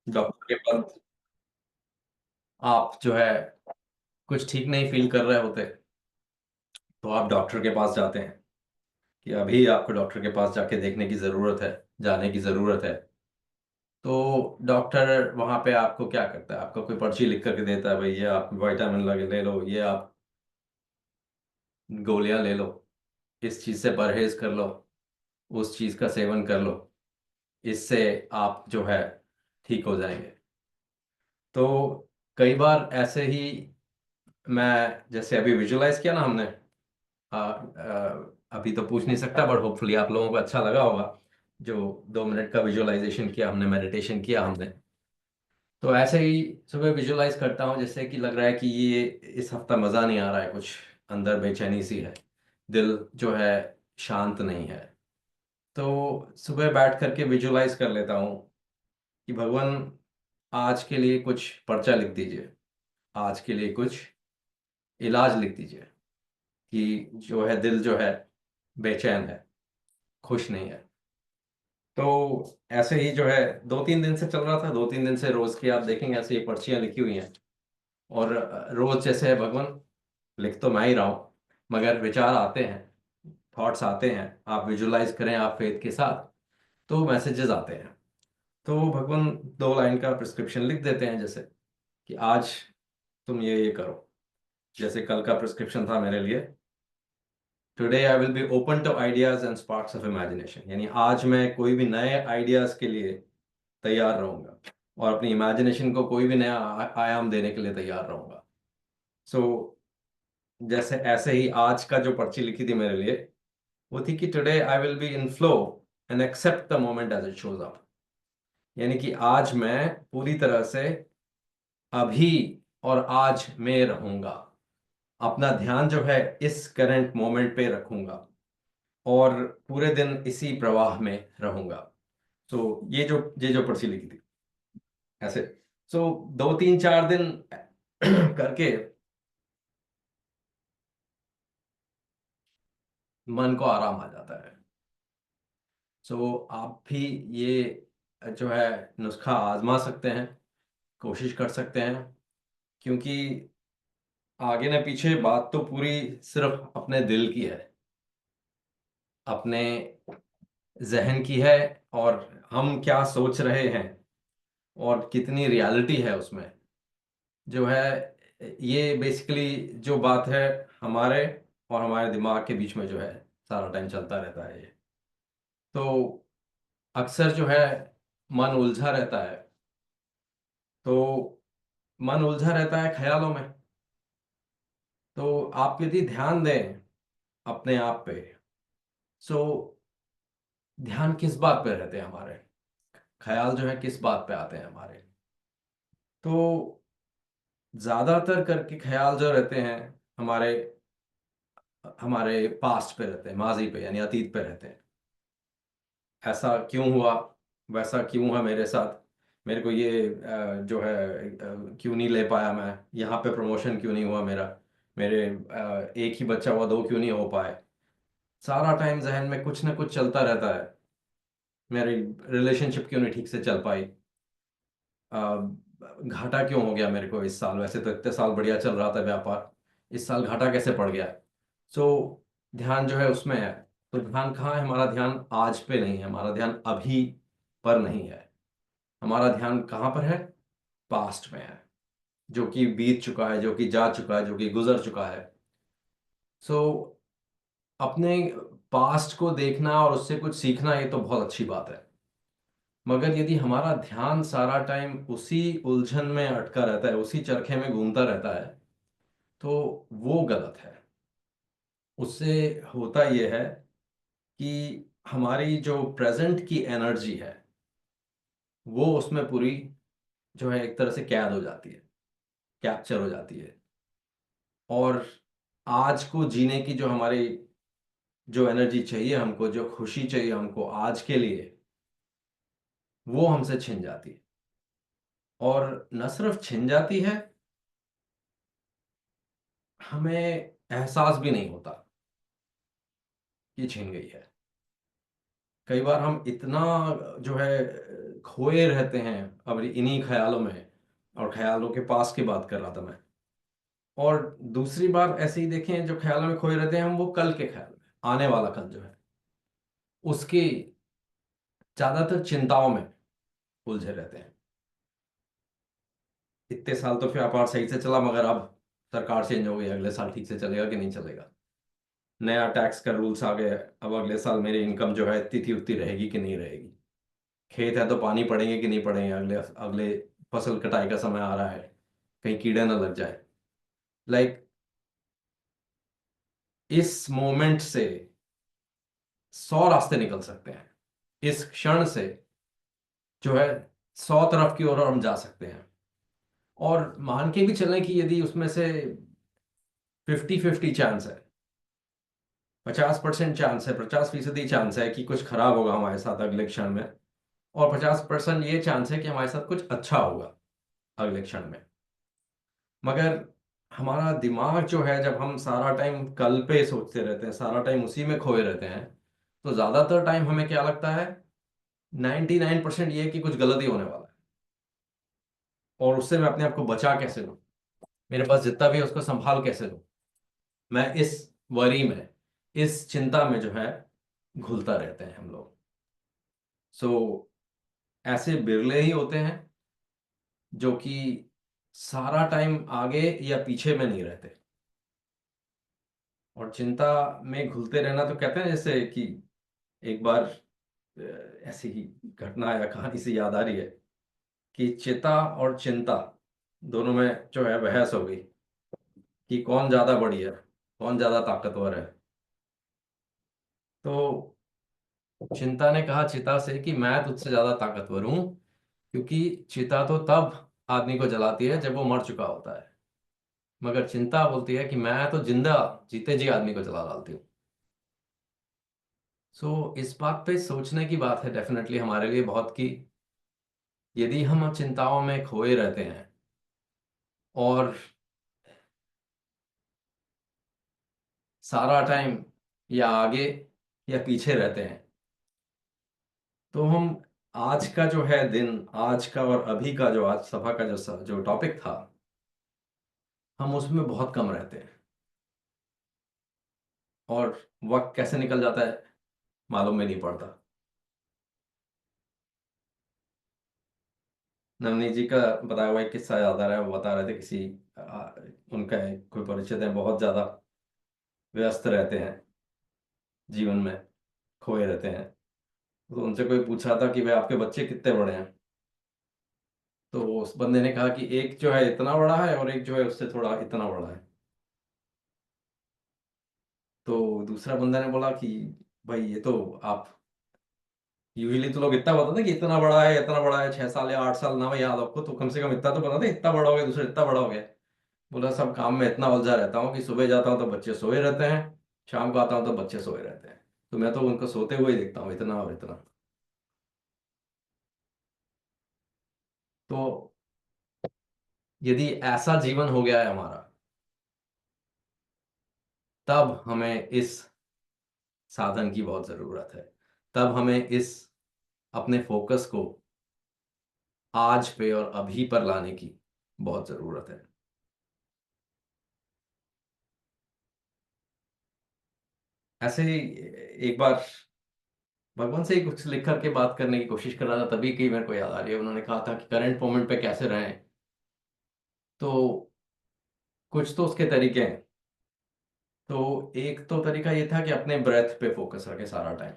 Doctor के पास आप जो है कुछ ठीक नहीं फील कर रहे होते, तो आप डॉक्टर के पास जाते हैं कि अभी आपको डॉक्टर के पास जाके देखने की ज़रूरत है, जाने की ज़रूरत है। तो डॉक्टर वहाँ पे आपको क्या करता है? आपको कोई पर्ची लिख करके देता है, भाई ये आप विटामिन लगे ले लो, ये आप गोलियां ले लो, इस चीज़ से परहेज कर लो, उस चीज़ का सेवन कर लो, इससे आप जो है ठीक हो जाएंगे। तो कई बार ऐसे ही मैं जैसे अभी विजुलाइज किया ना हमने, अभी तो पूछ नहीं सकता, बट होपफुली आप लोगों को अच्छा लगा होगा जो 2 मिनट का विजुअलाइजेशन किया हमने, मेडिटेशन किया हमने। तो ऐसे ही सुबह विजुअलाइज करता हूँ जैसे कि लग रहा है कि ये इस हफ्ता मज़ा नहीं आ रहा है, कुछ अंदर बेचैनी सी है, दिल जो है शांत नहीं है। तो सुबह बैठ करके विजुअलाइज कर लेता हूँ कि भगवान आज के लिए कुछ पर्चा लिख दीजिए, आज के लिए कुछ इलाज लिख दीजिए कि जो है दिल जो है बेचैन है, खुश नहीं है। तो ऐसे ही जो है 2-3 दिन से चल रहा था, 2-3 दिन से रोज की आप देखेंगे ऐसे ये पर्चियां लिखी हुई हैं। और रोज जैसे है भगवान, लिख तो मैं ही रहा हूँ, मगर विचार आते हैं, थॉट्स आते हैं, आप विजुलाइज करें आप फेथ के साथ, तो मैसेजेस आते हैं। तो भगवान 2 लाइन का प्रिस्क्रिप्शन लिख देते हैं, जैसे कि आज तुम ये करो। जैसे कल का प्रिस्क्रिप्शन था मेरे लिए, today I will be open to ideas and sparks of imagination, यानी आज मैं कोई भी नए आइडियाज के लिए तैयार रहूंगा और अपनी इमेजिनेशन को कोई भी नया आयाम देने के लिए तैयार रहूंगा। सो जैसे ऐसे ही आज का जो पर्ची लिखी थी मेरे लिए, वो थी कि today I will be in flow and accept the moment as it shows up, यानी कि आज मैं पूरी तरह से अभी और आज में रहूंगा, अपना ध्यान जो है इस करंट मोमेंट पे रखूंगा और पूरे दिन इसी प्रवाह में रहूंगा। सो ये जो पर्ची लिखी थी ऐसे। सो 2-3-4 दिन करके मन को आराम आ जाता है। सो आप भी ये जो है नुस्खा आजमा सकते हैं, कोशिश कर सकते हैं, क्योंकि आगे न पीछे बात तो पूरी सिर्फ अपने दिल की है, अपने जहन की है, और हम क्या सोच रहे हैं और कितनी रियलिटी है उसमें जो है, ये बेसिकली जो बात है हमारे और हमारे दिमाग के बीच में जो है सारा टाइम चलता रहता है ये। तो अक्सर जो है मन उलझा रहता है, तो मन उलझा रहता है ख्यालों में। तो आप यदि ध्यान दें अपने आप पे, सो ध्यान किस बात पे रहते हैं हमारे, ख्याल जो है किस बात पे आते हैं हमारे। तो ज्यादातर करके ख्याल जो रहते हैं हमारे हमारे पास्ट पे रहते हैं, माजी पे यानी अतीत पे रहते हैं। ऐसा क्यों हुआ, वैसा क्यों हुआ मेरे साथ, मेरे को ये जो है क्यों नहीं ले पाया मैं, यहाँ पे प्रमोशन क्यों नहीं हुआ मेरा, मेरे एक ही बच्चा हुआ, 2 क्यों नहीं हो पाए। सारा टाइम जहन में कुछ ना कुछ चलता रहता है, मेरी रिलेशनशिप क्यों नहीं ठीक से चल पाई, अ, घाटा क्यों हो गया मेरे को इस साल, वैसे तो इतने साल बढ़िया चल रहा था व्यापार, इस साल घाटा कैसे पड़ गया। सो ध्यान जो है उसमें है। तो ध्यान कहाँ है? हमारा ध्यान आज पे नहीं है, हमारा ध्यान अभी पर नहीं है, हमारा ध्यान कहाँ पर है? पास्ट में है, जो कि बीत चुका है, जो कि जा चुका है, जो कि गुजर चुका है। सो अपने पास्ट को देखना और उससे कुछ सीखना ये तो बहुत अच्छी बात है, मगर यदि हमारा ध्यान सारा टाइम उसी उलझन में अटका रहता है, उसी चरखे में घूमता रहता है, तो वो गलत है। उससे होता यह है कि हमारी जो प्रेजेंट की एनर्जी है वो उसमें पूरी जो है एक तरह से कैद हो जाती है, कैप्चर हो जाती है। और आज को जीने की जो हमारी जो एनर्जी चाहिए हमको, जो खुशी चाहिए हमको आज के लिए, वो हमसे छिन जाती है। और न सिर्फ छिन जाती है, हमें एहसास भी नहीं होता कि छिन गई है। कई बार हम इतना जो है खोए रहते हैं अब इन्हीं ख्यालों में, और ख्यालों के पास की बात कर रहा था मैं। और दूसरी बार ऐसे ही देखें, जो ख्यालों में खोए रहते हैं हम, वो कल के ख्याल में, आने वाला कल जो है उसकी ज्यादातर चिंताओं में उलझे रहते हैं। इतने साल तो व्यापार सही से चला, मगर अब सरकार चेंज हो गई, अगले साल ठीक से चलेगा कि नहीं चलेगा, नया टैक्स का रूल्स आ गए, अब अगले साल मेरी इनकम जो है इतनी थी उतनी रहेगी कि नहीं रहेगी, खेत है तो पानी पड़ेंगे कि नहीं पड़ेंगे, अगले अगले फसल कटाई का समय आ रहा है, कहीं कीड़े ना लग जाए। लाइक इस मोमेंट से 100 रास्ते निकल सकते हैं, इस क्षण से जो है 100 तरफ की ओर हम जा सकते हैं। और मान के भी चलें कि यदि उसमें से 50-50 चांस है, 50% चांस है, 50% चांस है कि कुछ खराब होगा हमारे साथ अगले क्षण में, और 50% ये चांस है कि हमारे साथ कुछ अच्छा होगा अगले क्षण में। मगर हमारा दिमाग जो है, जब हम सारा टाइम कल पे सोचते रहते हैं, सारा टाइम उसी में खोए रहते हैं, तो ज्यादातर टाइम हमें क्या लगता है, 99% ये है कि कुछ गलत ही होने वाला है, और उससे मैं अपने आप को बचा कैसे लूं, मेरे पास जितना भी है उसको संभाल कैसे लूं। मैं इस वरी में, इस चिंता में जो है घुलता रहते हैं हम लोग। सो ऐसे बिरले ही होते हैं जो कि सारा टाइम आगे या पीछे में नहीं रहते। और चिंता में घुलते रहना, तो कहते हैं जैसे कि एक बार ऐसी ही घटना या कहानी से याद आ रही है कि चिता और चिंता दोनों में जो है बहस हो गई कि कौन ज्यादा बड़ी है, कौन ज्यादा ताकतवर है। तो चिंता ने कहा चिता से कि मैं तुझसे ज्यादा ताकतवर हूं, क्योंकि चिता तो तब आदमी को जलाती है जब वो मर चुका होता है, मगर चिंता बोलती है कि मैं तो जिंदा जीते जी आदमी को जला डालती हूँ। सो इस बात पे सोचने की बात है डेफिनेटली हमारे लिए बहुत, कि यदि हम चिंताओं में खोए रहते हैं और सारा टाइम या आगे या पीछे रहते हैं, तो हम आज का जो है दिन, आज का और अभी का जो आज सभा का जो टॉपिक था, हम उसमें बहुत कम रहते हैं, और वक्त कैसे निकल जाता है मालूम में नहीं पड़ता। नवनीत जी का बताया हुआ एक किस्सा याद आ रहा है, वो बता रहे थे किसी उनका कोई परिचित है, बहुत ज्यादा व्यस्त रहते हैं जीवन में, खोए रहते हैं। तो उनसे कोई पूछ रहा था कि भाई आपके बच्चे कितने बड़े हैं, तो उस बंदे ने कहा कि एक जो है इतना बड़ा है और एक जो है उससे थोड़ा इतना बड़ा है। तो दूसरा बंदा ने बोला कि भाई ये तो आप, यूजुअली तो लोग इतना बताते हैं कि इतना बड़ा है, इतना बड़ा है, 6 साल या 8 साल ना भाई याद आपको, तो कम से कम इतना तो बताते इतना बड़ा हो गया, दूसरा इतना बड़ा हो गया। बोला सब काम में इतना उलझा रहता हूँ कि सुबह जाता हूँ तो बच्चे सोए रहते हैं, शाम को आता हूँ तो बच्चे सोए रहते हैं, तो मैं तो उनको सोते हुए ही देखता हूँ, इतना और इतना। तो यदि ऐसा जीवन हो गया है हमारा, तब हमें इस साधन की बहुत जरूरत है, तब हमें इस अपने फोकस को आज पे और अभी पर लाने की बहुत जरूरत है। ऐसे ही एक बार भगवान से ही कुछ लिख करके बात करने की कोशिश कर रहा था, तभी की मेरे को याद आ रही है, उन्होंने कहा था कि करंट मोमेंट पे कैसे रहें। तो कुछ तो उसके तरीके हैं। तो एक तो तरीका ये था कि अपने ब्रेथ पे फोकस रखे सारा टाइम,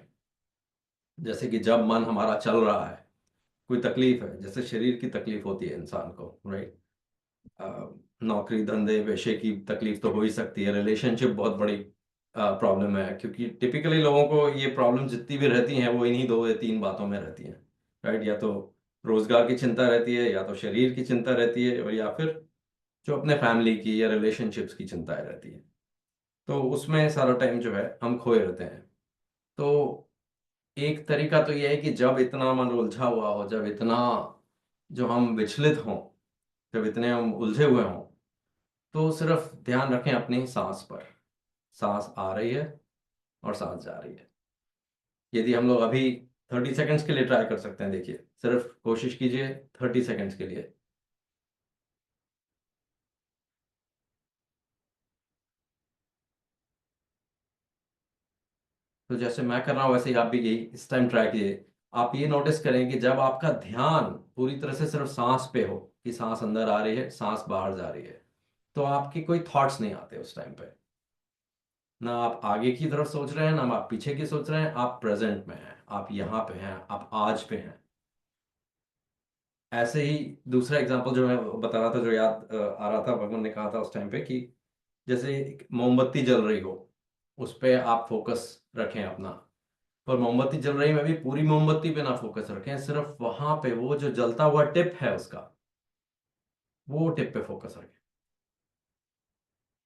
जैसे कि जब मन हमारा चल रहा है, कोई तकलीफ है, जैसे शरीर की तकलीफ होती है इंसान को, राइट, नौकरी धंधे पेशे की तकलीफ तो हो ही सकती है, रिलेशनशिप बहुत बड़ी प्रॉब्लम है, क्योंकि टिपिकली लोगों को ये प्रॉब्लम जितनी भी रहती हैं वो इन्हीं 2 या 3 बातों में रहती हैं, राइट। या तो रोजगार की चिंता रहती है, या तो शरीर की चिंता रहती है, और या फिर जो अपने फैमिली की या रिलेशनशिप्स की चिंताएं रहती है। तो उसमें सारा टाइम जो है हम खोए रहते हैं। तो एक तरीका तो यह है कि जब इतना मन उलझा हुआ हो, जब इतना जो हम विचलित हों, जब इतने हम उलझे हुए हों, तो सिर्फ ध्यान रखें अपनी सांस पर, सांस आ रही है और सांस जा रही है, यदि हम लोग अभी 30 सेकेंड्स के लिए ट्राई कर सकते हैं, देखिए सिर्फ कोशिश कीजिए 30 सेकेंड्स के लिए। तो जैसे मैं कर रहा हूँ वैसे ही आप भी यही इस टाइम ट्राई कीजिए। आप ये नोटिस करें कि जब आपका ध्यान पूरी तरह से सिर्फ सांस पे हो, कि सांस अंदर आ रही है सांस बाहर जा रही है, तो आपके कोई थॉट्स नहीं आते उस टाइम पे। ना आप आगे की तरफ सोच रहे हैं ना आप पीछे की सोच रहे हैं, आप प्रेजेंट में हैं, आप यहाँ पे हैं, आप आज पे हैं। ऐसे ही दूसरा एग्जांपल जो मैं बता रहा था, जो याद आ रहा था, भगवान ने कहा था उस टाइम पे कि जैसे एक मोमबत्ती जल रही हो, उस पे आप फोकस रखें अपना। पर मोमबत्ती जल रही में भी पूरी मोमबत्ती पे ना फोकस रखें, सिर्फ वहां पे वो जो जलता हुआ टिप है उसका, वो टिप पे फोकस रखें।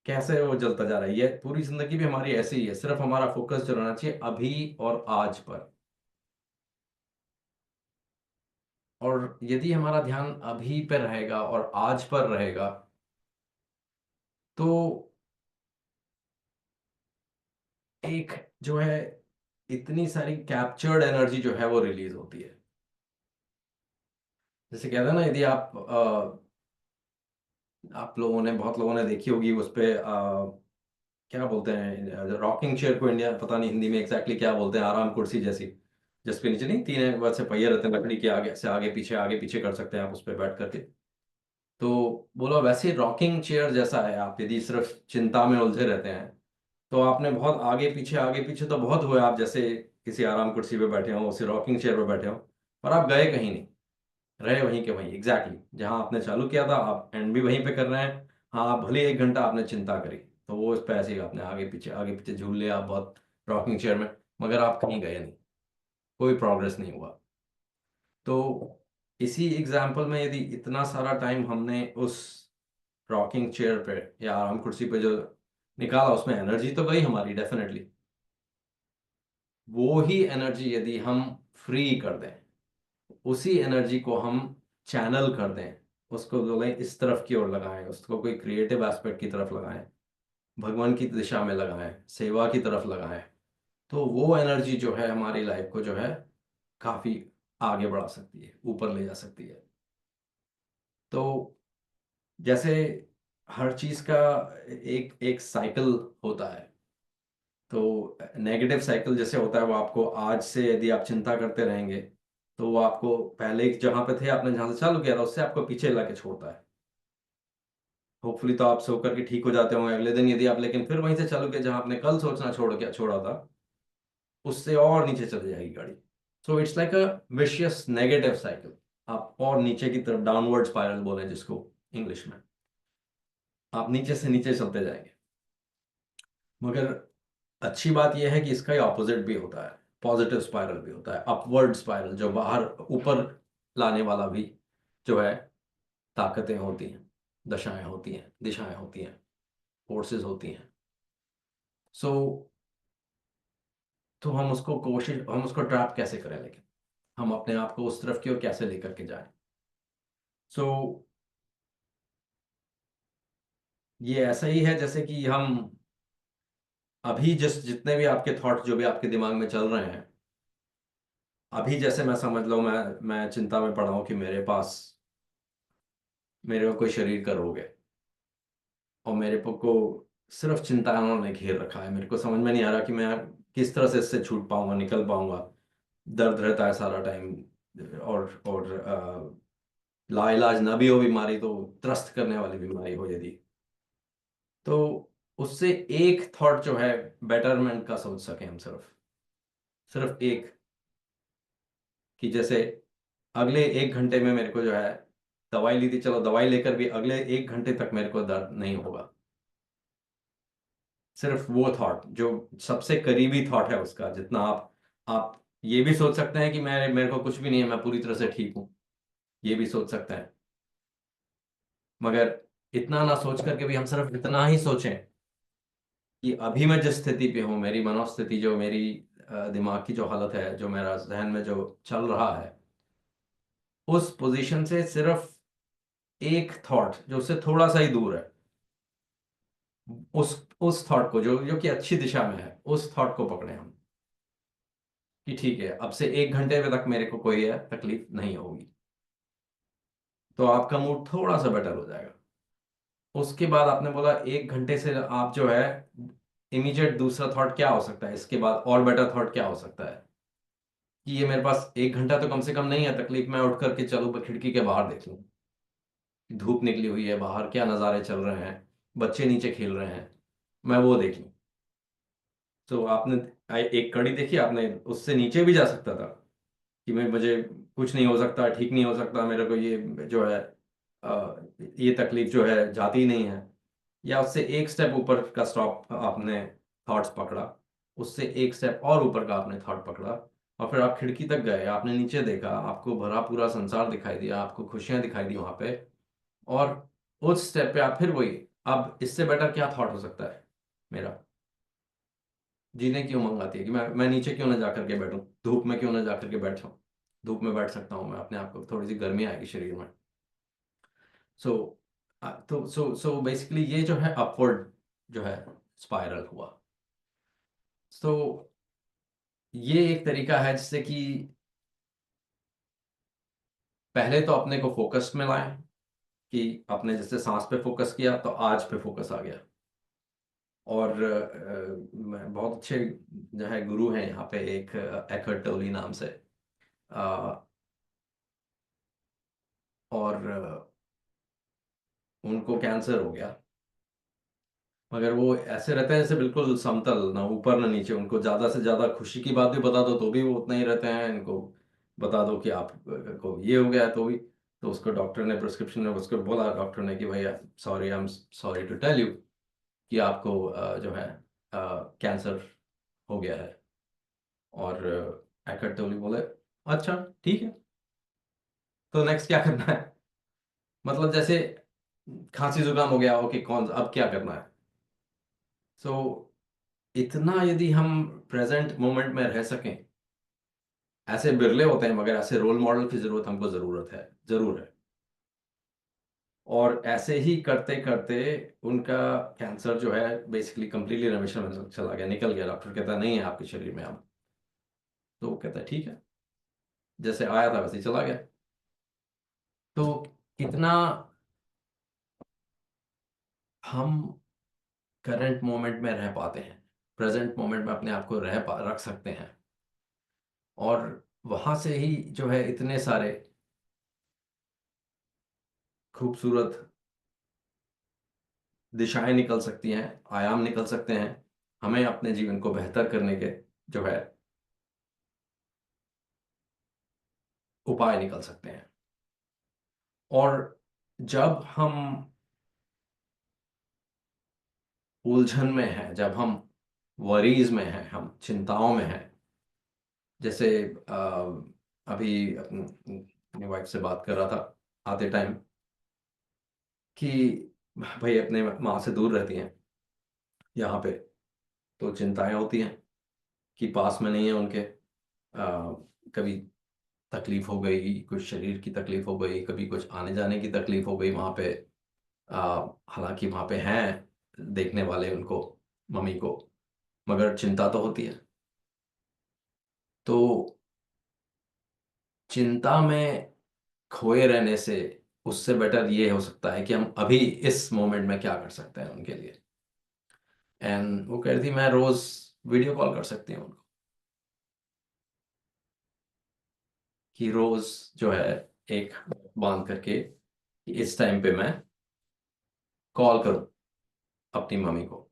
कैसे वो जलता जा रहा है, ये पूरी जिंदगी भी हमारी ऐसे ही है, सिर्फ हमारा फोकस जो रहना चाहिए अभी और आज पर। और यदि हमारा ध्यान अभी पर रहेगा और आज पर रहेगा, तो एक जो है इतनी सारी कैप्चर्ड एनर्जी जो है वो रिलीज होती है। जैसे कहते हैं ना, यदि आप लोगों ने, बहुत लोगों ने देखी होगी उस पे क्या बोलते हैं, रॉकिंग चेयर को इंडिया, पता नहीं हिंदी में एग्जैक्टली क्या बोलते हैं, आराम कुर्सी जैसी, जिसके नीचे नहीं तीन वैसे पहिए रहते हैं लकड़ी के, आगे पीछे कर सकते हैं आप उस पर बैठ करके। तो बोलो वैसे रॉकिंग चेयर जैसा है, आप यदि सिर्फ चिंता में उलझे रहते हैं, तो आपने बहुत आगे पीछे तो बहुत हुए, आप जैसे किसी आराम कुर्सी पे बैठे हो, उसी रॉकिंग चेयर पे बैठे हो, पर आप गए कहीं नहीं, रहे वहीं के वहीं एग्जैक्टली जहां आपने चालू किया था, आप एंड भी वहीं पे कर रहे हैं। हाँ, आप भले 1 घंटा आपने चिंता करी, तो वो इस पे ऐसे ही आपने आगे पीछे झूल लिया आप बहुत रॉकिंग चेयर में, मगर आप कहीं गए नहीं, कोई प्रोग्रेस नहीं हुआ। तो इसी एग्जाम्पल में यदि इतना सारा टाइम हमने उस रॉकिंग चेयर पे या आराम कुर्सी पे जो निकाला, उसमें एनर्जी तो गई हमारी डेफिनेटली। वो ही एनर्जी यदि हम फ्री कर दें, उसी एनर्जी को हम चैनल कर दें, उसको बोलें इस तरफ की ओर लगाएं, उसको कोई क्रिएटिव एस्पेक्ट की तरफ लगाएं, भगवान की दिशा में लगाएं, सेवा की तरफ लगाएं, तो वो एनर्जी जो है हमारी लाइफ को जो है काफी आगे बढ़ा सकती है, ऊपर ले जा सकती है। तो जैसे हर चीज का एक एक साइकिल होता है। तो नेगेटिव साइकिल जैसे होता है, वो आपको आज से यदि आप चिंता करते रहेंगे, तो वो आपको पहले जहां पे थे, आपने जहां से चालू किया था उससे आपको पीछे ला के छोड़ता है। होपफुली तो आप सो करके ठीक हो जाते होंगे अगले दिन, यदि आप लेकिन फिर वहीं से चालू किया जहां आपने कल सोचना छोड़ा था, उससे और नीचे चली जाएगी गाड़ी। So it's like a vicious negative cycle. आप और नीचे की तरफ, डाउनवर्ड स्पाइरल बोले जिसको इंग्लिश में, आप नीचे से नीचे चलते जाएंगे। मगर अच्छी बात यह है कि इसका ही ऑपोजिट भी होता है, पॉजिटिव स्पाइरल भी होता है, अपवर्ड स्पाइरल, जो बाहर ऊपर लाने वाला भी जो है ताकतें होती हैं, दशाएं होती हैं, दिशाएं होती हैं, फोर्सेस होती हैं। सो तो हम उसको ट्रैप कैसे करें, लेकिन हम अपने आप को उस तरफ की ओर कैसे लेकर के जाएं। सो ये ऐसा ही है जैसे कि हम अभी जितने भी आपके थॉट जो भी आपके दिमाग में चल रहे हैं, अभी जैसे मैं समझ लो, मैं चिंता में पड़ा हूं कि मेरे को कोई शरीर का रोग है, और को सिर्फ चिंताओं ने घेर रखा है, मेरे को समझ में नहीं आ रहा कि मैं किस तरह से इससे छूट पाऊंगा, निकल पाऊंगा। दर्द रहता है सारा टाइम, और लाइलाज ना भी हो बीमारी, तो त्रस्त करने वाली बीमारी हो यदि, तो उससे एक थॉट जो है बेटरमेंट का सोच सकें हम, सिर्फ सिर्फ एक, कि जैसे अगले 1 घंटे में मेरे को जो है, दवाई ली थी, चलो दवाई लेकर भी अगले 1 घंटे तक मेरे को दर्द नहीं होगा। सिर्फ वो थॉट जो सबसे करीबी थॉट है उसका, जितना आप ये भी सोच सकते हैं कि मेरे को कुछ भी नहीं है, मैं पूरी तरह से ठीक हूँ, ये भी सोच सकते हैं। मगर इतना ना सोच करके भी हम सिर्फ इतना ही सोचें कि अभी मैं जिस स्थिति पे हूँ, मेरी मनोस्थिति, जो मेरी दिमाग की जो हालत है, जो मेरा जहन में जो चल रहा है, उस पोजीशन से सिर्फ एक थॉट जो उससे थोड़ा सा ही दूर है, उस थॉट को जो जो कि अच्छी दिशा में है, उस थॉट को पकड़े हम। कि ठीक है अब से 1 घंटे तक मेरे को कोई तकलीफ नहीं होगी, तो आपका मूड थोड़ा सा बेटर हो जाएगा। उसके बाद आपने बोला 1 घंटे से आप जो है, इमीडिएट दूसरा थॉट क्या हो सकता है इसके बाद, और बेटर थॉट क्या हो सकता है कि ये मेरे पास 1 घंटा तो कम से कम नहीं है तकलीफ, मैं उठ करके चलूँ खिड़की के बाहर देख लूँ, धूप निकली हुई है बाहर, क्या नज़ारे चल रहे हैं, बच्चे नीचे खेल रहे हैं, मैं वो देख लूँ। तो आपने एक कड़ी देखी आपने, उससे नीचे भी जा सकता था कि मैं, मुझे कुछ नहीं हो सकता, ठीक नहीं हो सकता मेरे को, ये जो है ये तकलीफ जो है जाती ही नहीं है। या उससे एक स्टेप ऊपर का स्टॉप आपने थॉट्स पकड़ा, उससे एक स्टेप और ऊपर का आपने थॉट पकड़ा, और फिर आप खिड़की तक गए, आपने नीचे देखा, आपको भरा पूरा संसार दिखाई दिया, आपको खुशियां दिखाई दी वहां पे। और उस स्टेप पे आप फिर वही, अब इससे बेटर क्या थॉट हो सकता है मेरा, जीने की उमंग आती है कि मैं नीचे क्यों ना जा करके बैठूं, धूप में क्यों ना जा करके बैठूं, धूप में बैठ सकता हूँ मैं, अपने आप को थोड़ी सी गर्मी आएगी शरीर में। सो सो बेसिकली ये जो है अपवर्ड जो है स्पाइरल हुआ। तो ये एक तरीका है जिससे कि पहले तो अपने को फोकस में लाएं, कि आपने जैसे सांस पे फोकस किया तो आज पे फोकस आ गया। और बहुत अच्छे जो है गुरु हैं यहाँ पे, एक एकर्ट टोली नाम से, अ, और उनको कैंसर हो गया, मगर वो ऐसे रहते हैं जैसे बिल्कुल समतल, ना ऊपर ना नीचे, उनको ज्यादा से ज्यादा खुशी की बात भी बता दो तो भी वो उतना ही रहते हैं, इनको बता दो कि आप को ये हो गया है तो भी। तो उसको डॉक्टर ने प्रिस्क्रिप्शन में उसको बोला, डॉक्टर ने कि भाई sorry, I am sorry to tell you कि आपको जो है कैंसर हो गया है। और एकर्ट टोली बोले अच्छा ठीक है, तो नेक्स्ट क्या करना है, मतलब जैसे खांसी जुकाम हो गया, ओके कौन अब क्या करना है। सो इतना यदि हम प्रेजेंट मोमेंट में रह सकें, ऐसे बिरले होते हैं मगर ऐसे रोल मॉडल की जरूरत हमको जरूरत है, जरूर है। और ऐसे ही करते करते उनका कैंसर जो है बेसिकली कंप्लीटली रेमिशन में चला गया, निकल गया, डॉक्टर कहता नहीं है आपके शरीर में अब। तो वो कहता है ठीक है, जैसे आया था वैसे ही चला गया। तो कितना हम करंट मोमेंट में रह पाते हैं, प्रेजेंट मोमेंट में अपने आप को रख सकते हैं, और वहां से ही जो है इतने सारे खूबसूरत दिशाएं निकल सकती हैं, आयाम निकल सकते हैं, हमें अपने जीवन को बेहतर करने के जो है उपाय निकल सकते हैं। और जब हम उलझन में हैं, जब हम वरीज में हैं, हम चिंताओं में हैं, जैसे अभी अपनी वाइफ से बात कर रहा था आते टाइम कि भाई अपने माँ से दूर रहती हैं यहाँ पे, तो चिंताएं होती हैं कि पास में नहीं है उनके, कभी तकलीफ हो गई, कुछ शरीर की तकलीफ हो गई, कभी कुछ आने जाने की तकलीफ हो गई वहाँ पे। हालांकि वहाँ पे हैं देखने वाले उनको, मम्मी को, मगर चिंता तो होती है। तो चिंता में खोए रहने से, उससे बेटर ये हो सकता है कि हम अभी इस मोमेंट में क्या कर सकते हैं उनके लिए। एंड वो कह रही थी मैं रोज वीडियो कॉल कर सकती हूँ उनको, कि रोज जो है एक बांध करके कि इस टाइम पे मैं कॉल करूँ अपनी मम्मी को।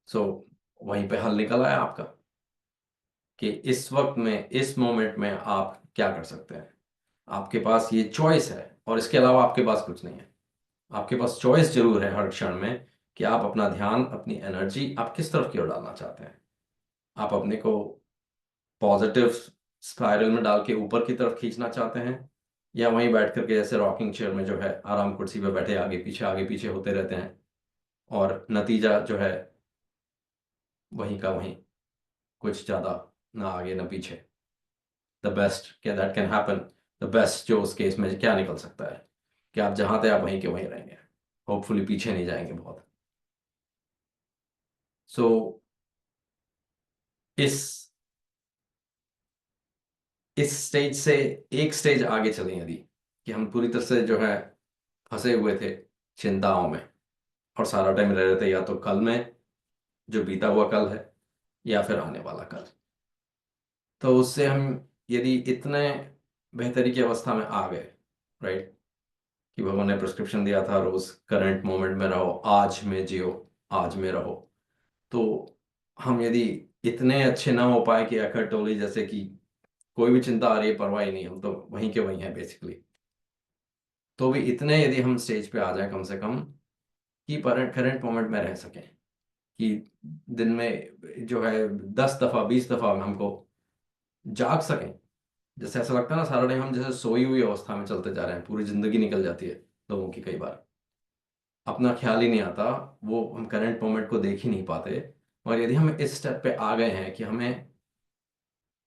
सो वहीं पे हल निकल आया आपका, कि इस वक्त में इस मोमेंट में आप क्या कर सकते हैं। आपके पास ये चॉइस है, और इसके अलावा आपके पास कुछ नहीं है। आपके पास चॉइस जरूर है हर क्षण में, कि आप अपना ध्यान, अपनी एनर्जी आप किस तरफ की ओर डालना चाहते हैं। आप अपने को पॉजिटिव स्पाइरल में डाल के ऊपर की तरफ खींचना चाहते हैं, या वहीं बैठ करके जैसे रॉकिंग चेयर में जो है आराम कुर्सी पे बैठे आगे पीछे होते रहते हैं, और नतीजा जो है वहीं का वहीं, कुछ ज्यादा ना आगे ना पीछे। द बेस्ट क्या that can happen, the best जो उस केस में क्या निकल सकता है कि आप जहां थे आप वहीं के वहीं रहेंगे, होपफुली पीछे नहीं जाएंगे बहुत। सो इस इस स्टेज से एक स्टेज आगे चलें यदि, कि हम पूरी तरह से जो है फंसे हुए थे चिंताओं में, और सारा टाइम रह रहे थे या तो कल में, जो बीता हुआ कल है, या फिर आने वाला कल। तो उससे हम यदि इतने बेहतरी की अवस्था में आ गए, राइट, कि भगवान ने प्रिस्क्रिप्शन दिया था रोज करंट मोमेंट में रहो, आज में जियो, आज में रहो, तो हम यदि इतने अच्छे ना हो पाए कि अखर टोली जैसे कि कोई भी चिंता आ रही है परवाह ही नहीं, हम तो वहीं के वहीं हैं बेसिकली, तो भी इतने यदि हम स्टेज पे आ जाए कम से कम कि करंट मोमेंट में रह सकें, कि दिन में जो है 10 दफा 20 दफा हमको जाग सकें। जैसे ऐसा लगता है ना सारा टाइम हम जैसे सोई हुई अवस्था में चलते जा रहे हैं, पूरी जिंदगी निकल जाती है लोगों की, कई बार अपना ख्याल ही नहीं आता, वो हम करंट मोमेंट को देख ही नहीं पाते। और यदि हम इस स्टेप पे आ गए हैं कि हमें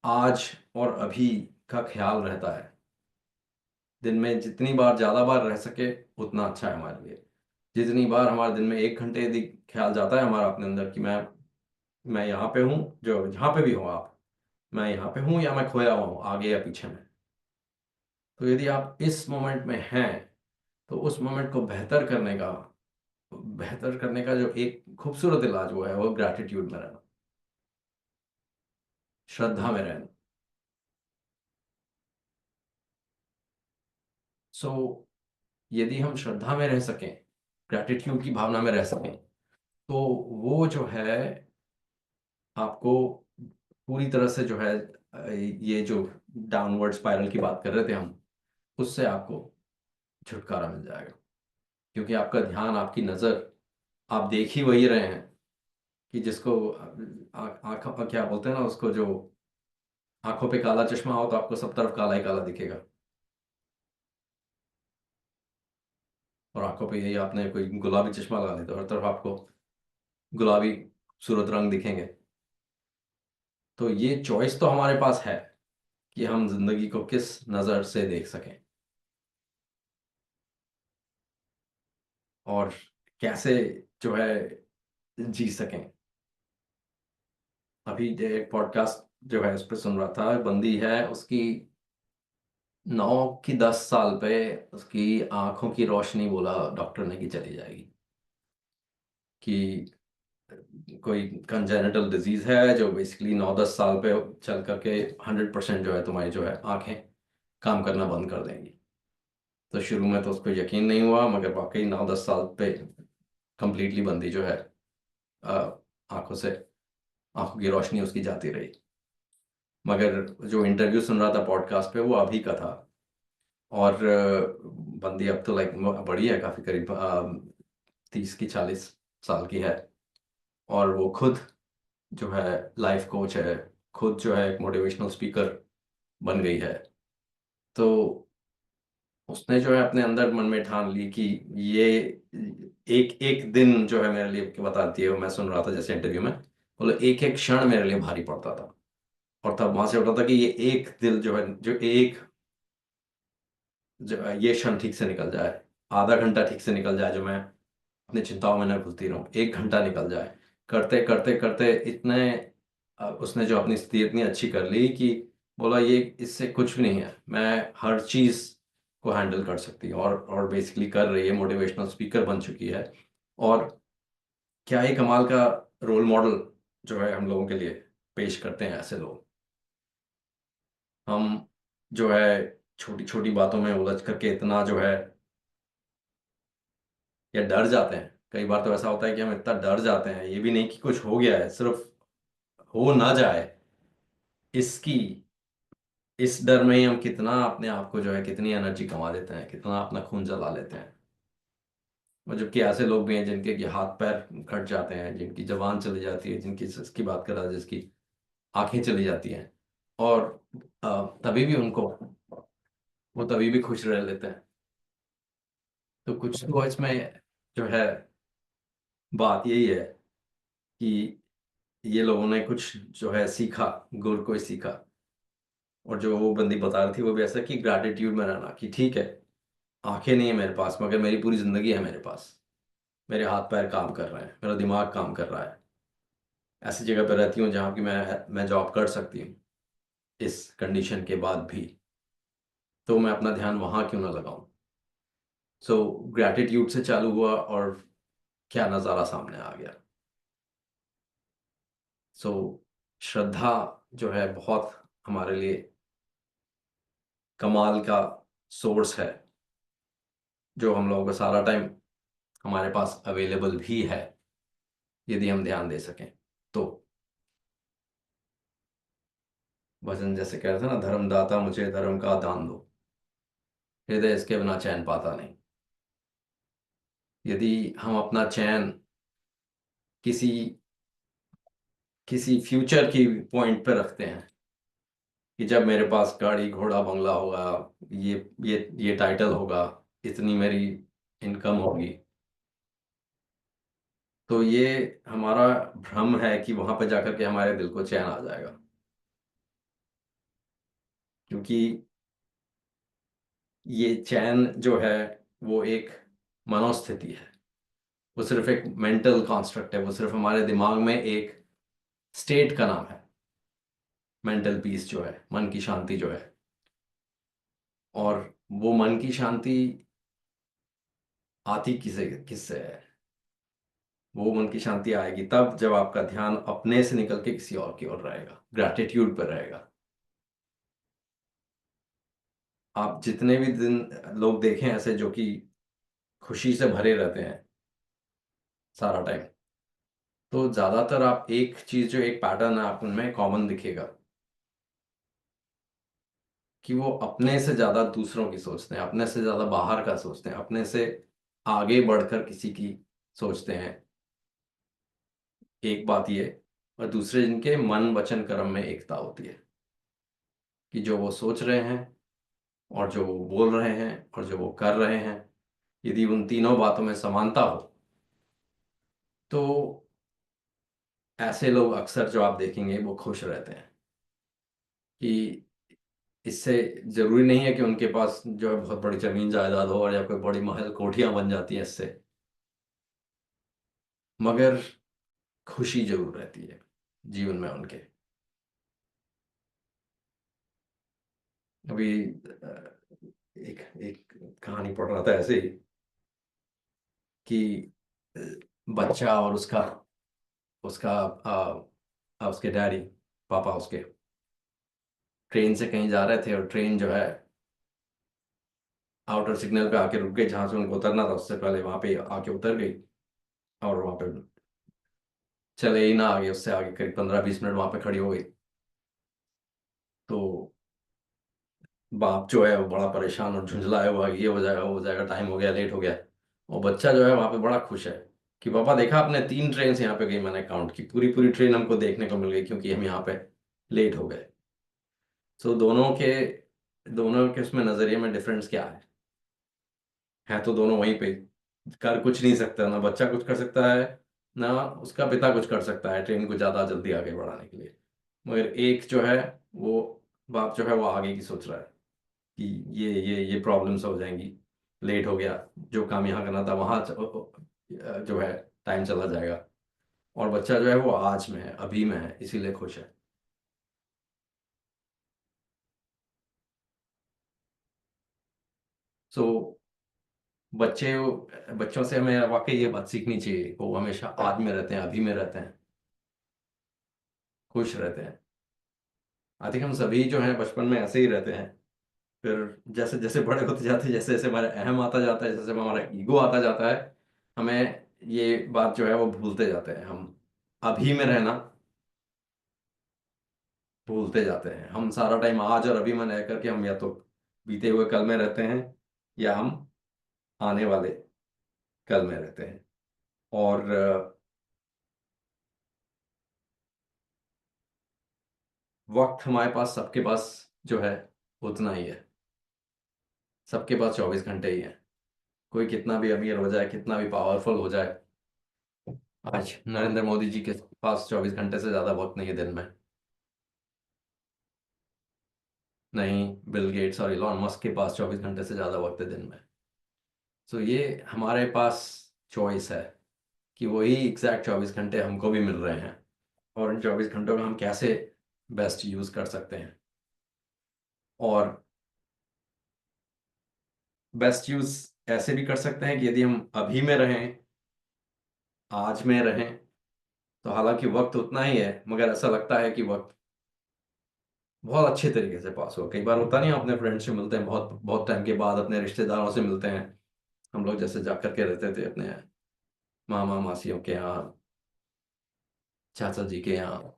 आज और अभी का ख्याल रहता है, दिन में जितनी बार ज़्यादा बार रह सके उतना अच्छा है हमारे लिए। जितनी बार हमारे दिन में 1 घंटे यदि ख्याल जाता है हमारा अपने अंदर कि मैं यहाँ पे हूँ, जो जहाँ पे भी हो आप, मैं यहाँ पे हूँ या मैं खोया हुआ हूँ आगे या पीछे में, तो यदि आप इस मोमेंट में हैं, तो उस मोमेंट को बेहतर करने का जो एक खूबसूरत इलाज वो है, वो ग्रैटिट्यूड में रहना, श्रद्धा में रहना। सो यदि हम श्रद्धा में रह सकें, ग्रैटिट्यूड की भावना में रह सकें, तो वो जो है आपको पूरी तरह से जो है ये जो डाउनवर्ड स्पाइरल की बात कर रहे थे हम, उससे आपको छुटकारा मिल जाएगा। क्योंकि आपका ध्यान, आपकी नज़र, आप देख ही वही रहे हैं कि जिसको आंखों क्या बोलते हैं ना उसको, जो आंखों पे काला चश्मा हो तो आपको सब तरफ काला ही काला दिखेगा, और आंखों पे यही आपने कोई गुलाबी चश्मा लगा लिया तो हर तरफ आपको गुलाबी खूबसूरत रंग दिखेंगे। तो ये चॉइस तो हमारे पास है कि हम जिंदगी को किस नज़र से देख सकें और कैसे जो है जी सकें। अभी एक पॉडकास्ट जो है उस पर सुन रहा था, बंदी है उसकी 9 की 10 साल पे उसकी आंखों की रोशनी बोला डॉक्टर ने कि चली जाएगी, कि कोई कंजेनिटल डिजीज है जो बेसिकली 9 10 साल पे चल करके 100% जो है तुम्हारी जो है आंखें काम करना बंद कर देंगी। तो शुरू में तो उसको यकीन नहीं हुआ, मगर वाकई 9 10 साल पे कंप्लीटली बंदी जो है अ, आंखों से, आंखों की रोशनी उसकी जाती रही। मगर जो इंटरव्यू सुन रहा था पॉडकास्ट पे वो अभी का था, और बंदी अब तो लाइक बड़ी है काफी, करीब 30 की 40 साल की है, और वो खुद जो है लाइफ कोच है, खुद जो है एक मोटिवेशनल स्पीकर बन गई है। तो उसने जो है अपने अंदर मन में ठान ली कि ये एक एक दिन जो है मेरे लिए, कि बताती है, मैं सुन रहा था जैसे इंटरव्यू में, बोले एक एक क्षण मेरे लिए भारी पड़ता था, और तब वहां से उठा था कि ये एक दिल जो है, जो ये क्षण ठीक से निकल जाए, आधा घंटा ठीक से निकल जाए, जो मैं अपनी चिंताओं में न घुलती रहूं, 1 घंटा निकल जाए, करते करते करते इतने उसने जो अपनी स्थिति इतनी अच्छी कर ली कि बोला ये इससे कुछ भी नहीं है, मैं हर चीज को हैंडल कर सकती हूँ, और बेसिकली कर रही है, मोटिवेशनल स्पीकर बन चुकी है। और क्या ही कमाल का रोल मॉडल जो है हम लोगों के लिए पेश करते हैं ऐसे लोग। हम जो है छोटी छोटी बातों में उलझ करके इतना जो है, या डर जाते हैं, कई बार तो ऐसा होता है कि हम इतना डर जाते हैं, ये भी नहीं कि कुछ हो गया है, सिर्फ हो ना जाए इसकी, इस डर में ही हम कितना अपने आप को जो है, कितनी एनर्जी कमा देते हैं, कितना अपना खून जला लेते हैं। और जबकि ऐसे लोग भी हैं जिनके कि हाथ पैर कट जाते हैं, जिनकी जबान चली जाती है, जिनकी जिसकी बात कर रहा है जिसकी आंखें चली जाती हैं, और तभी भी उनको, वो तभी भी खुश रह लेते हैं। तो कुछ तो इसमें जो है बात यही है कि ये लोगों ने कुछ जो है सीखा, गुर को ही सीखा। और जो वो बंदी बता रही थी वो भी ऐसा कि ग्रैटिट्यूड में रहना, कि ठीक है आंखें नहीं है मेरे पास, मगर मेरी पूरी जिंदगी है मेरे पास, मेरे हाथ पैर काम कर रहे हैं, मेरा दिमाग काम कर रहा है, ऐसी जगह पर रहती हूँ जहाँ की मैं जॉब कर सकती हूँ, इस कंडीशन के बाद भी, तो मैं अपना ध्यान वहां क्यों ना लगाऊं। सो ग्रैटिट्यूड से चालू हुआ और क्या नज़ारा सामने आ गया। सो श्रद्धा जो है बहुत हमारे लिए कमाल का सोर्स है, जो हम लोगों को सारा टाइम हमारे पास अवेलेबल भी है, यदि हम ध्यान दे सकें तो। भजन जैसे कह रहे थे ना, धर्मदाता मुझे धर्म का दान दो, हृदय इसके बिना चैन पाता नहीं। यदि हम अपना चैन किसी किसी फ्यूचर की पॉइंट पे रखते हैं कि जब मेरे पास गाड़ी घोड़ा बंगला होगा, ये ये टाइटल होगा, इतनी मेरी इनकम होगी, तो ये हमारा भ्रम है कि वहां पे जाकर के हमारे दिल को चैन आ जाएगा। क्योंकि ये चैन जो है वो एक मनोस्थिति है, वो सिर्फ एक मेंटल कॉन्स्ट्रक्ट है, वो सिर्फ हमारे दिमाग में एक स्टेट का नाम है। मेंटल पीस जो है, मन की शांति जो है, और वो मन की शांति आती किसे किससे है? वो मन की शांति आएगी तब जब आपका ध्यान अपने से निकल के किसी और की ओर रहेगा, ग्रैटिट्यूड पर रहेगा। आप जितने भी दिन लोग देखें ऐसे जो कि खुशी से भरे रहते हैं सारा टाइम, तो ज्यादातर आप एक चीज जो एक पैटर्न है आप उनमें कॉमन दिखेगा कि वो अपने से ज्यादा दूसरों की सोचते हैं, अपने से ज्यादा बाहर का सोचते हैं, अपने से आगे बढ़कर किसी की सोचते हैं। एक बात ये, और दूसरे जिनके मन वचन कर्म में एकता होती है, कि जो वो सोच रहे हैं और जो वो बोल रहे हैं और जो वो कर रहे हैं, यदि उन तीनों बातों में समानता हो, तो ऐसे लोग अक्सर जो आप देखेंगे वो खुश रहते हैं। कि इससे जरूरी नहीं है कि उनके पास जो है बहुत बड़ी जमीन जायदाद हो और या कोई बड़ी महल कोठियां बन जाती हैं इससे, मगर खुशी जरूर रहती है जीवन में उनके। अभी एक एक कहानी पढ़ रहा था ऐसे ही कि अ, बच्चा और उसका उसका उसके डैडी, पापा उसके, ट्रेन से कहीं जा रहे थे और ट्रेन जो है आउटर सिग्नल पे आके रुक गई, जहां से उनको उतरना था उससे पहले वहां पे आके उतर गई। और वहां पे चले ही ना आगे, उससे आगे करीब 15-20 मिनट वहां पे खड़ी हो गई। तो बाप जो है वो बड़ा परेशान और झुंझलाया हुआ कि ये हो जाएगा वो हो जाएगा, टाइम हो गया, लेट हो गया। और बच्चा जो है वहां पे बड़ा खुश है कि पापा देखा आपने, 3 ट्रेन यहाँ पे गई, मैंने काउंट की, पूरी पूरी ट्रेन हमको देखने को मिल गई क्योंकि हम यहाँ पे लेट हो गए। सो दोनों के उसमें नजरिए में डिफरेंस क्या है तो दोनों वहीं पे, कर कुछ नहीं सकता, ना बच्चा कुछ कर सकता है ना उसका पिता कुछ कर सकता है ट्रेन को ज्यादा जल्दी आगे बढ़ाने के लिए। मगर एक जो है वो बाप जो है वो आगे की सोच रहा है कि ये प्रॉब्लम्स हो जाएंगी, लेट हो गया, जो काम यहाँ करना था वहाँ जो है टाइम चला जाएगा। और बच्चा जो है वो आज में है, अभी में है, इसीलिए खुश है। सो बच्चे बच्चों से हमें वाकई ये बात सीखनी चाहिए, वो हमेशा आज में रहते हैं, अभी में रहते हैं, खुश रहते हैं। आई थिंक हम सभी जो हैं बचपन में ऐसे ही रहते हैं, फिर जैसे जैसे बड़े होते जाते हैं, जैसे जैसे हमारा अहम आता जाता है, जैसे जैसे हमारा ईगो आता जाता है, हमें ये बात जो है वो भूलते जाते हैं। हम अभी में रहना भूलते जाते हैं। हम सारा टाइम आज और अभी में रह करके हम या तो बीते हुए कल में रहते हैं या हम आने वाले कल में रहते हैं। और वक्त हमारे पास, सबके पास जो है उतना ही है। सबके पास 24 घंटे ही है। कोई कितना भी अमीर हो जाए, कितना भी पावरफुल हो जाए, आज नरेंद्र मोदी जी के पास 24 घंटे से ज्यादा वक्त नहीं है दिन में। नहीं, बिल गेट्स और इलॉन मस्क के पास 24 घंटे से ज्यादा वक्त है दिन में। तो ये हमारे पास चॉइस है कि वही एग्जैक्ट 24 घंटे हमको भी मिल रहे हैं, और इन 24 घंटों का हम कैसे बेस्ट यूज कर सकते हैं। और बेस्ट यूज ऐसे भी कर सकते हैं कि यदि हम अभी में रहें, आज में रहें, तो हालांकि वक्त उतना ही है, मगर ऐसा लगता है कि वक्त बहुत अच्छे तरीके से पास हुआ। कई बार होता नहीं, अपने फ्रेंड से मिलते हैं बहुत बहुत टाइम के बाद, अपने रिश्तेदारों से मिलते हैं। हम लोग जैसे जा करके रहते थे अपने मामा मासियों के यहाँ, चाचा जी के यहाँ,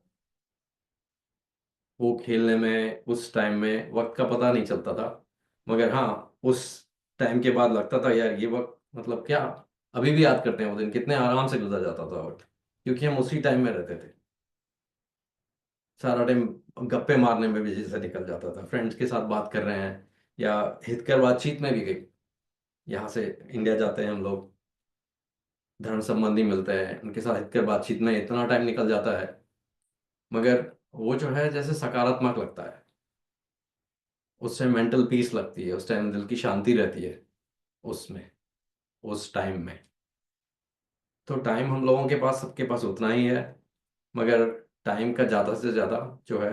वो खेलने में उस टाइम में वक्त का पता नहीं चलता था। मगर हाँ, उस टाइम के बाद लगता था यार ये वक्त मतलब क्या, अभी भी याद करते हैं वो दिन कितने आराम से गुजर जाता था वक्त, क्योंकि हम उसी टाइम में रहते थे। सारा टाइम गप्पे मारने में भी जैसे निकल जाता था, फ्रेंड्स के साथ बात कर रहे हैं, या हितकर बातचीत में भी गई। यहाँ से इंडिया जाते हैं हम लोग, धर्म संबंधी मिलते हैं, उनके साथ हितकर बातचीत में इतना टाइम निकल जाता है। मगर वो जो है जैसे सकारात्मक लगता है, उससे मेंटल पीस लगती है, उस टाइम दिल की शांति रहती है उसमें, उस टाइम में। तो टाइम हम लोगों के पास, सबके पास उतना ही है, मगर टाइम का ज़्यादा से ज़्यादा जो है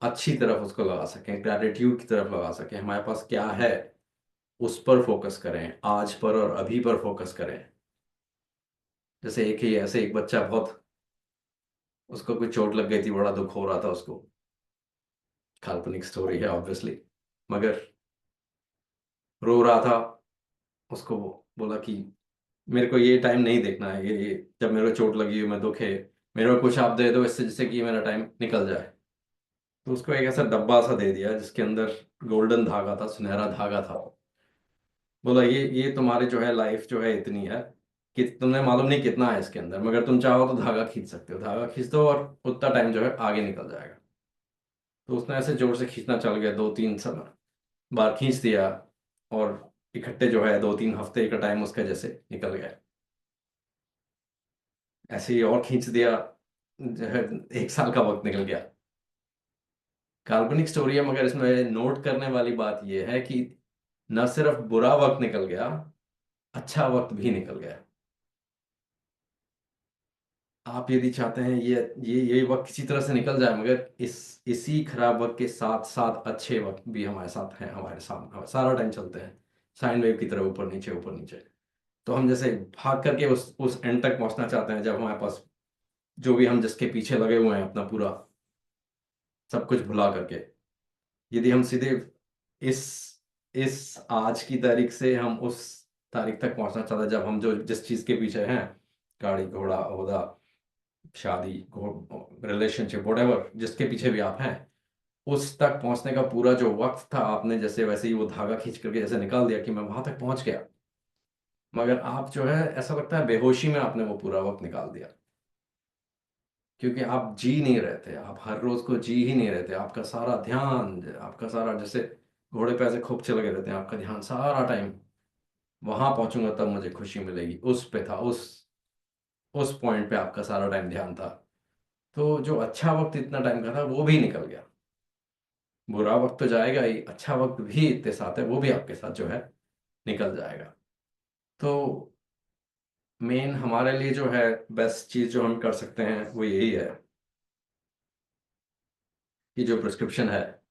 अच्छी तरफ उसको लगा सकें, ग्रेटिट्यूड की तरफ लगा सकें, हमारे पास क्या है उस पर फोकस करें, आज पर और अभी पर फोकस करें। जैसे एक ही ऐसे एक बच्चा बहुत, उसको कोई चोट लग गई थी, बड़ा दुख हो रहा था उसको, काल्पनिक स्टोरी है ऑब्वियसली, मगर रो रहा था। उसको बोला कि मेरे को ये टाइम नहीं देखना है, ये जब मेरे को चोट लगी हो, मैं दुख है, मेरे को कुछ आप दे दो इससे, जिससे कि मेरा टाइम निकल जाए। तो उसको एक ऐसा डब्बा सा दे दिया जिसके अंदर गोल्डन धागा था, सुनहरा धागा था। बोला ये तुम्हारी जो है लाइफ जो है इतनी है कि तुमने मालूम नहीं कितना है इसके अंदर, मगर तुम चाहो तो धागा खींच सकते हो, धागा खींच दो और उतना टाइम जो है आगे निकल जाएगा। तो उसने ऐसे जोर से खींचना चल गया, दो तीन समय बार खींच दिया, और इकट्ठे जो है 2-3 हफ्ते का टाइम उसका जैसे निकल गया। ऐसे ही और खींच दिया, जो है 1 साल का वक्त निकल गया। काल्पनिक स्टोरी है, मगर इसमें नोट करने वाली बात यह है कि न सिर्फ बुरा वक्त निकल गया, अच्छा वक्त भी निकल गया। आप यदि चाहते हैं ये वक्त किसी तरह से निकल जाए, मगर इसी खराब वक्त के साथ साथ अच्छे वक्त भी हमारे साथ हैं, हमारे सामने सारा टाइम चलते हैं, साइन वेव की तरह ऊपर नीचे। तो हम जैसे भाग करके उस एंड तक पहुंचना चाहते हैं, जब हमारे पास जो भी हम जिसके पीछे लगे हुए हैं अपना पूरा सब कुछ भुला करके, यदि हम सीधे इस इस आज की तारीख से हम उस तारीख तक पहुंचना चाहते हैं जब हम जो जिस चीज के पीछे हैं, गाड़ी घोड़ा ओहदा, शादी, रिलेशनशिप, वhatever जिसके पीछे भी आप हैं, उस तक पहुंचने का पूरा जो वक्त था, आपने जैसे वैसे ही वो धागा खींच करके जैसे निकाल दिया कि मैं वहां तक पहुंच गया। मगर आप जो है ऐसा लगता है बेहोशी में आपने वो पूरा वक्त निकाल दिया, क्योंकि आप जी नहीं रहे थे, आप हर रोज को जी ही नहीं रहे थे। आपका सारा ध्यान, आपका सारा जैसे घोड़े पे ऐसे खूब चले रहते हैं, आपका ध्यान सारा टाइम वहां पहुंचूंगा तब मुझे खुशी मिलेगी, उस पे था, उस पॉइंट पे आपका सारा टाइम ध्यान था। तो जो अच्छा वक्त इतना टाइम का था वो भी निकल गया। बुरा वक्त तो जाएगा ही, अच्छा वक्त भी इतने साथ है, वो भी आपके साथ जो है निकल जाएगा। तो मेन हमारे लिए जो है बेस्ट चीज जो हम कर सकते हैं वो यही है कि जो प्रिस्क्रिप्शन है,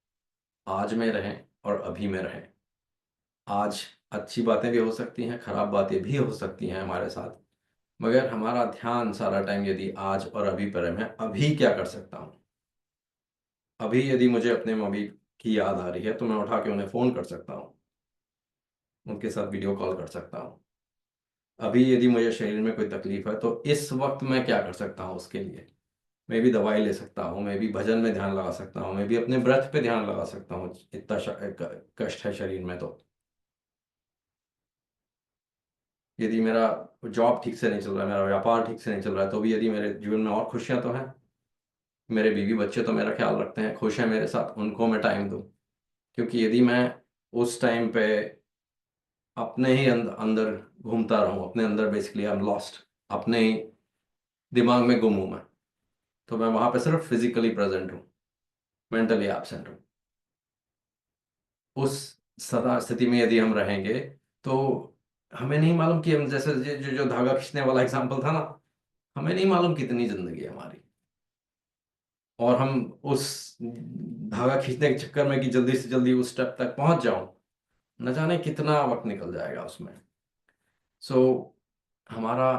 आज में रहें और अभी में रहें। आज अच्छी बातें भी हो सकती हैं, खराब बातें भी हो सकती हैं हमारे साथ, मगर हमारा ध्यान सारा टाइम यदि आज और अभी पर है, मैं अभी क्या कर सकता हूँ। अभी यदि मुझे अपने मम्मी की याद आ रही है तो मैं उठा के उन्हें फ़ोन कर सकता हूँ, उनके साथ वीडियो कॉल कर सकता हूँ। अभी यदि मुझे शरीर में कोई तकलीफ है तो इस वक्त मैं क्या कर सकता हूँ उसके लिए। मैं भी दवाई ले सकता हूँ, मैं भी भजन में ध्यान लगा सकता हूँ, मैं भी अपने ब्रेथ पे ध्यान लगा सकता हूँ, इतना कष्ट है शरीर में तो। यदि मेरा जॉब ठीक से नहीं चल रहा है, मेरा व्यापार ठीक से नहीं चल रहा है, तो भी यदि मेरे जीवन में और खुशियां तो हैं, मेरे बीवी बच्चे तो मेरा ख्याल रखते हैं, खुश हैं मेरे साथ, उनको मैं टाइम दूं। क्योंकि यदि मैं उस टाइम पे अपने ही अंदर घूमता रहूं, अपने अंदर बेसिकली आई एम लॉस्ट, अपने ही दिमाग में गुम हूं मैं, तो मैं वहां पे सिर्फ फिजिकली प्रेजेंट हूँ, मेंटली एब्सेंट हूँ। उस सदा स्थिति में यदि हम रहेंगे तो हमें नहीं मालूम कि हम जैसे जो धागा खींचने वाला एग्जाम्पल था ना, हमें नहीं मालूम कितनी जिंदगी है हमारी। और हम उस धागा खींचने के चक्कर में कि जल्दी से जल्दी उस स्टेप तक पहुंच जाऊं, न जाने कितना वक्त निकल जाएगा उसमें। सो हमारा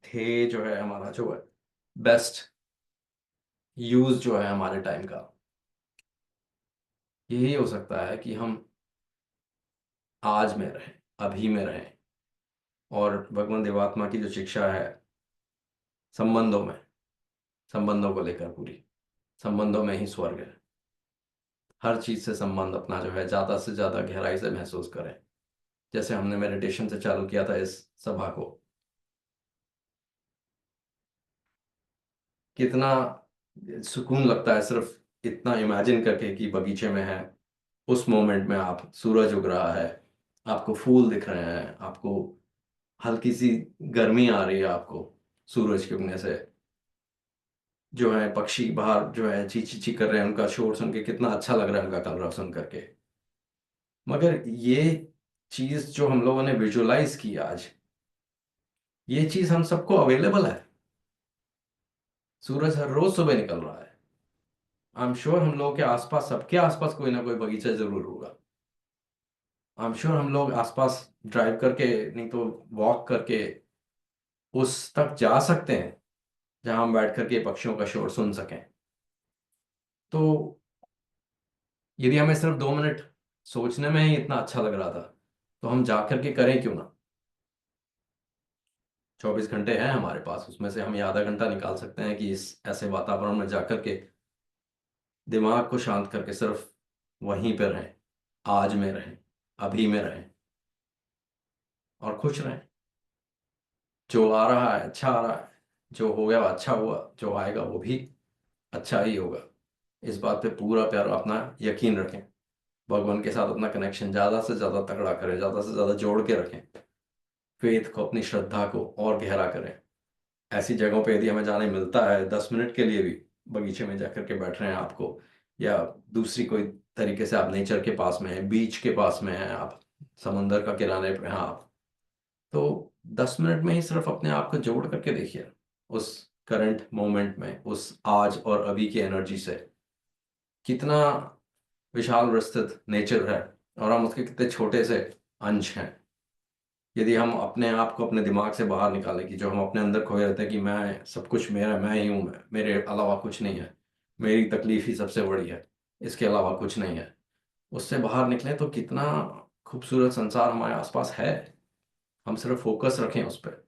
ध्येय जो है, हमारा जो है बेस्ट यूज जो है हमारे टाइम का, यही हो सकता है कि हम आज में रहें, अभी में रहें। और भगवान देवात्मा की जो शिक्षा है संबंधों में, संबंधों को लेकर पूरी, संबंधों में ही स्वर्ग है। हर चीज से संबंध अपना जो है ज्यादा से ज्यादा गहराई से महसूस करें, जैसे हमने मेडिटेशन से चालू किया था इस सभा को। कितना सुकून लगता है सिर्फ इतना इमेजिन करके कि बगीचे में है, उस मोमेंट में आप, सूरज उग रहा है, आपको फूल दिख रहे हैं, आपको हल्की सी गर्मी आ रही है आपको सूरज के उगने से, जो है पक्षी बाहर जो है ची ची ची कर रहे हैं, उनका शोर सुन के कितना अच्छा लग रहा है, उनका कलरव सुन करके। मगर ये चीज जो हम लोगों ने विजुअलाइज की आज, ये चीज हम सबको अवेलेबल है। सूरज हर रोज सुबह निकल रहा है। आई एम श्योर हम लोगों के आसपास, सबके आसपास कोई ना कोई बगीचा जरूर होगा। आई एम श्योर हम लोग आसपास ड्राइव करके, नहीं तो वॉक करके उस तक जा सकते हैं जहां हम बैठ करके पक्षियों का शोर सुन सकें। तो यदि हमें सिर्फ 2 मिनट सोचने में ही इतना अच्छा लग रहा था, तो हम जा करके करें क्यों ना। 24 घंटे हैं हमारे पास, उसमें से हम ये आधा घंटा निकाल सकते हैं कि इस ऐसे वातावरण में जाकर के दिमाग को शांत करके सिर्फ वहीं पे रहें, आज में रहें, अभी में रहें, और खुश रहें। जो आ रहा है अच्छा आ रहा है, जो हो गया वो अच्छा हुआ, जो आएगा वो भी अच्छा ही होगा। इस बात पे पूरा प्यार अपना यकीन रखें। भगवान के साथ अपना कनेक्शन ज़्यादा से ज़्यादा तगड़ा करें, ज़्यादा से ज़्यादा जोड़ के रखें। फेथ को, अपनी श्रद्धा को और गहरा करें। ऐसी जगहों पे यदि हमें जाने मिलता है 10 मिनट के लिए भी, बगीचे में जाकर के बैठ रहे हैं आपको, या दूसरी कोई तरीके से आप नेचर के पास में हैं, बीच के पास में हैं आप, समंदर का किनारे पे हैं आप, तो 10 मिनट में ही सिर्फ अपने आप को जोड़ करके देखिए उस करंट मोमेंट में, उस आज और अभी की एनर्जी से। कितना विशाल विस्तृत नेचर है, और हम उसके कितने छोटे से अंश हैं। यदि हम अपने आप को अपने दिमाग से बाहर निकालें कि जो हम अपने अंदर खोए रहते हैं कि मैं सब कुछ मेरा, मैं ही हूँ, मैं, मेरे अलावा कुछ नहीं है, मेरी तकलीफ ही सबसे बड़ी है, इसके अलावा कुछ नहीं है, उससे बाहर निकलें तो कितना खूबसूरत संसार हमारे आसपास है। हम सिर्फ फोकस रखें उस पर,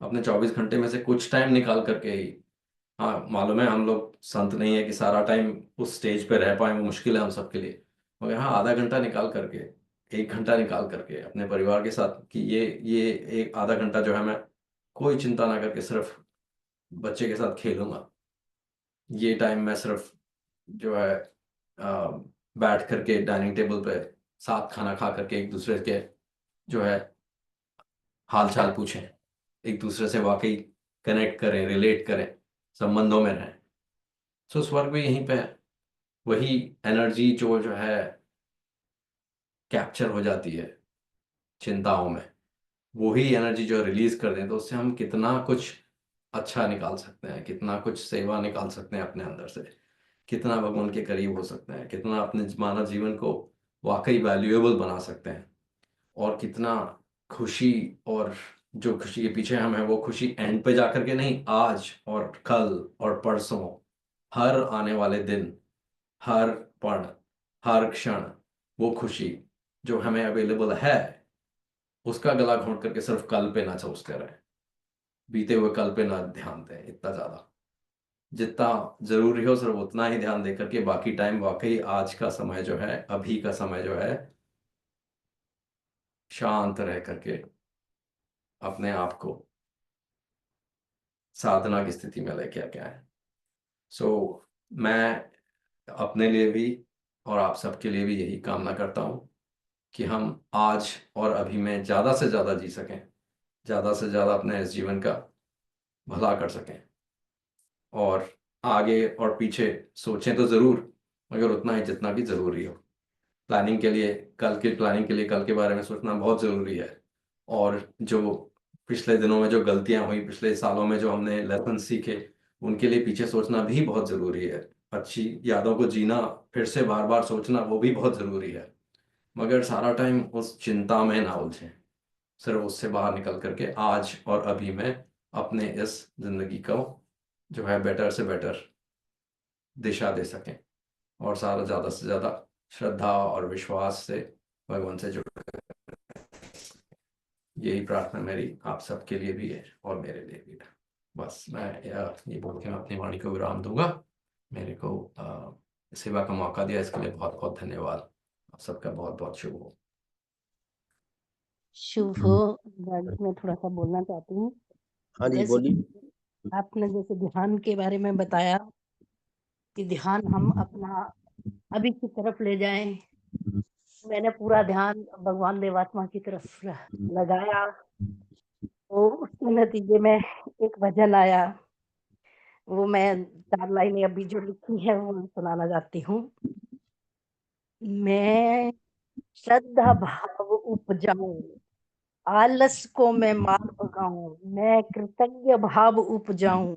अपने 24 घंटे में से कुछ टाइम निकाल करके ही। हाँ, मालूम है हम लोग संत नहीं है कि सारा टाइम उस स्टेज पे रह पाए, वो मुश्किल है हम सबके लिए। मगर हाँ, आधा घंटा निकाल करके, 1 घंटा निकाल करके अपने परिवार के साथ, कि ये एक आधा घंटा जो है मैं कोई चिंता ना करके सिर्फ बच्चे के साथ खेलूंगा। ये टाइम मैं सिर्फ जो है आ, बैठ करके डाइनिंग टेबल पे साथ खाना खा करके एक दूसरे के जो है हाल चाल पूछें, एक दूसरे से वाकई कनेक्ट करें, रिलेट करें, संबंधों में रहें। सो स्वर्ग भी यहीं पे है। वही एनर्जी जो है कैप्चर हो जाती है चिंताओं में, वही एनर्जी जो रिलीज कर दें, तो उससे हम कितना कुछ अच्छा निकाल सकते हैं, कितना कुछ सेवा निकाल सकते हैं अपने अंदर से, कितना भगवान के करीब हो सकते हैं, कितना अपने मानव जीवन को वाकई वैल्यूएबल बना सकते हैं, और कितना खुशी, और जो खुशी के पीछे हम है वो खुशी एंड पे जाकर के नहीं, आज और कल और परसों, हर आने वाले दिन, हर पल, हर क्षण, वो खुशी जो हमें अवेलेबल है, उसका गला घोंट करके सिर्फ कल पे ना सोचते रहे, बीते हुए कल पे ना ध्यान दें इतना ज्यादा। जितना जरूरी हो सिर्फ उतना ही ध्यान दे करके, बाकी टाइम वाकई आज का समय जो है, अभी का समय जो है, शांत रह करके अपने आप को साधना की स्थिति में लेके आके आए। सो मैं अपने लिए भी और आप सबके लिए भी यही कामना करता हूँ कि हम आज और अभी में ज़्यादा से ज़्यादा जी सकें, ज़्यादा से ज़्यादा अपने इस जीवन का भला कर सकें, और आगे और पीछे सोचें तो ज़रूर, मगर उतना ही जितना कि ज़रूरी हो। प्लानिंग के लिए, कल की प्लानिंग के लिए कल के बारे में सोचना बहुत ज़रूरी है। और जो पिछले दिनों में जो गलतियां हुई, पिछले सालों में जो हमने लेसन सीखे, उनके लिए पीछे सोचना भी बहुत जरूरी है। अच्छी यादों को जीना, फिर से बार बार सोचना, वो भी बहुत जरूरी है। मगर सारा टाइम उस चिंता में ना उलझें। सिर्फ उससे बाहर निकल करके आज और अभी में अपने इस जिंदगी को जो है बेटर से बेटर दिशा दे सकें। और सारा ज़्यादा से ज़्यादा श्रद्धा और विश्वास से भगवान से जुड़, यही प्रार्थना मेरी आप सबके लिए भी है और मेरे लिए भी है। बस मैं ये बोल के मैं अपनी वाणी को विराम दूंगा। मेरे को सेवा का मौका दिया, इसके लिए बहुत बहुत धन्यवाद। आप सबका बहुत बहुत शुभ हो। शुभ हो। मैं थोड़ा सा बोलना चाहती हूँ। हाँ जी जैसे बोलिए। आपने जैसे ध्यान के बारे में बताया कि ध्यान हम अपना अभी की तरफ ले जाएं। मैंने पूरा ध्यान भगवान देवात्मा की तरफ लगाया, तो उसके नतीजे में एक भजन आया। वो मैं 4 लाइनें अभी जो लिखी है वो मैं सुनाना चाहती हूँ। मैं श्रद्धा भाव उपजाऊं, आलस को मैं मार भगाऊं, मैं कृतज्ञ भाव उपजाऊं,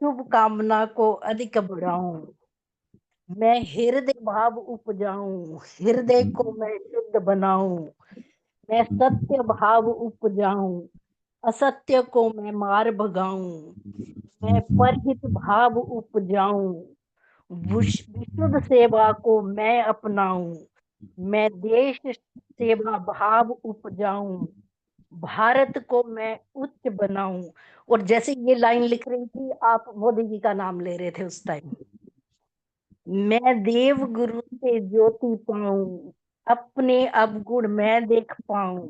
शुभ कामना को अधिक बढ़ाऊं, मैं हृदय भाव उपजाऊं, हृदय को मैं शुद्ध बनाऊं, मैं सत्य भाव उपजाऊं, असत्य को मैं मार भगाऊं, मैं परहित भाव उपजाऊं, विशुद्ध सेवा को मैं अपनाऊं, मैं देश सेवा भाव उपजाऊं, भारत को मैं उच्च बनाऊं। और जैसे ये लाइन लिख रही थी, आप मोदी जी का नाम ले रहे थे उस टाइम। मैं देव गुरु से ज्योति पाऊं, अपने अवगुण मैं देख पाऊं,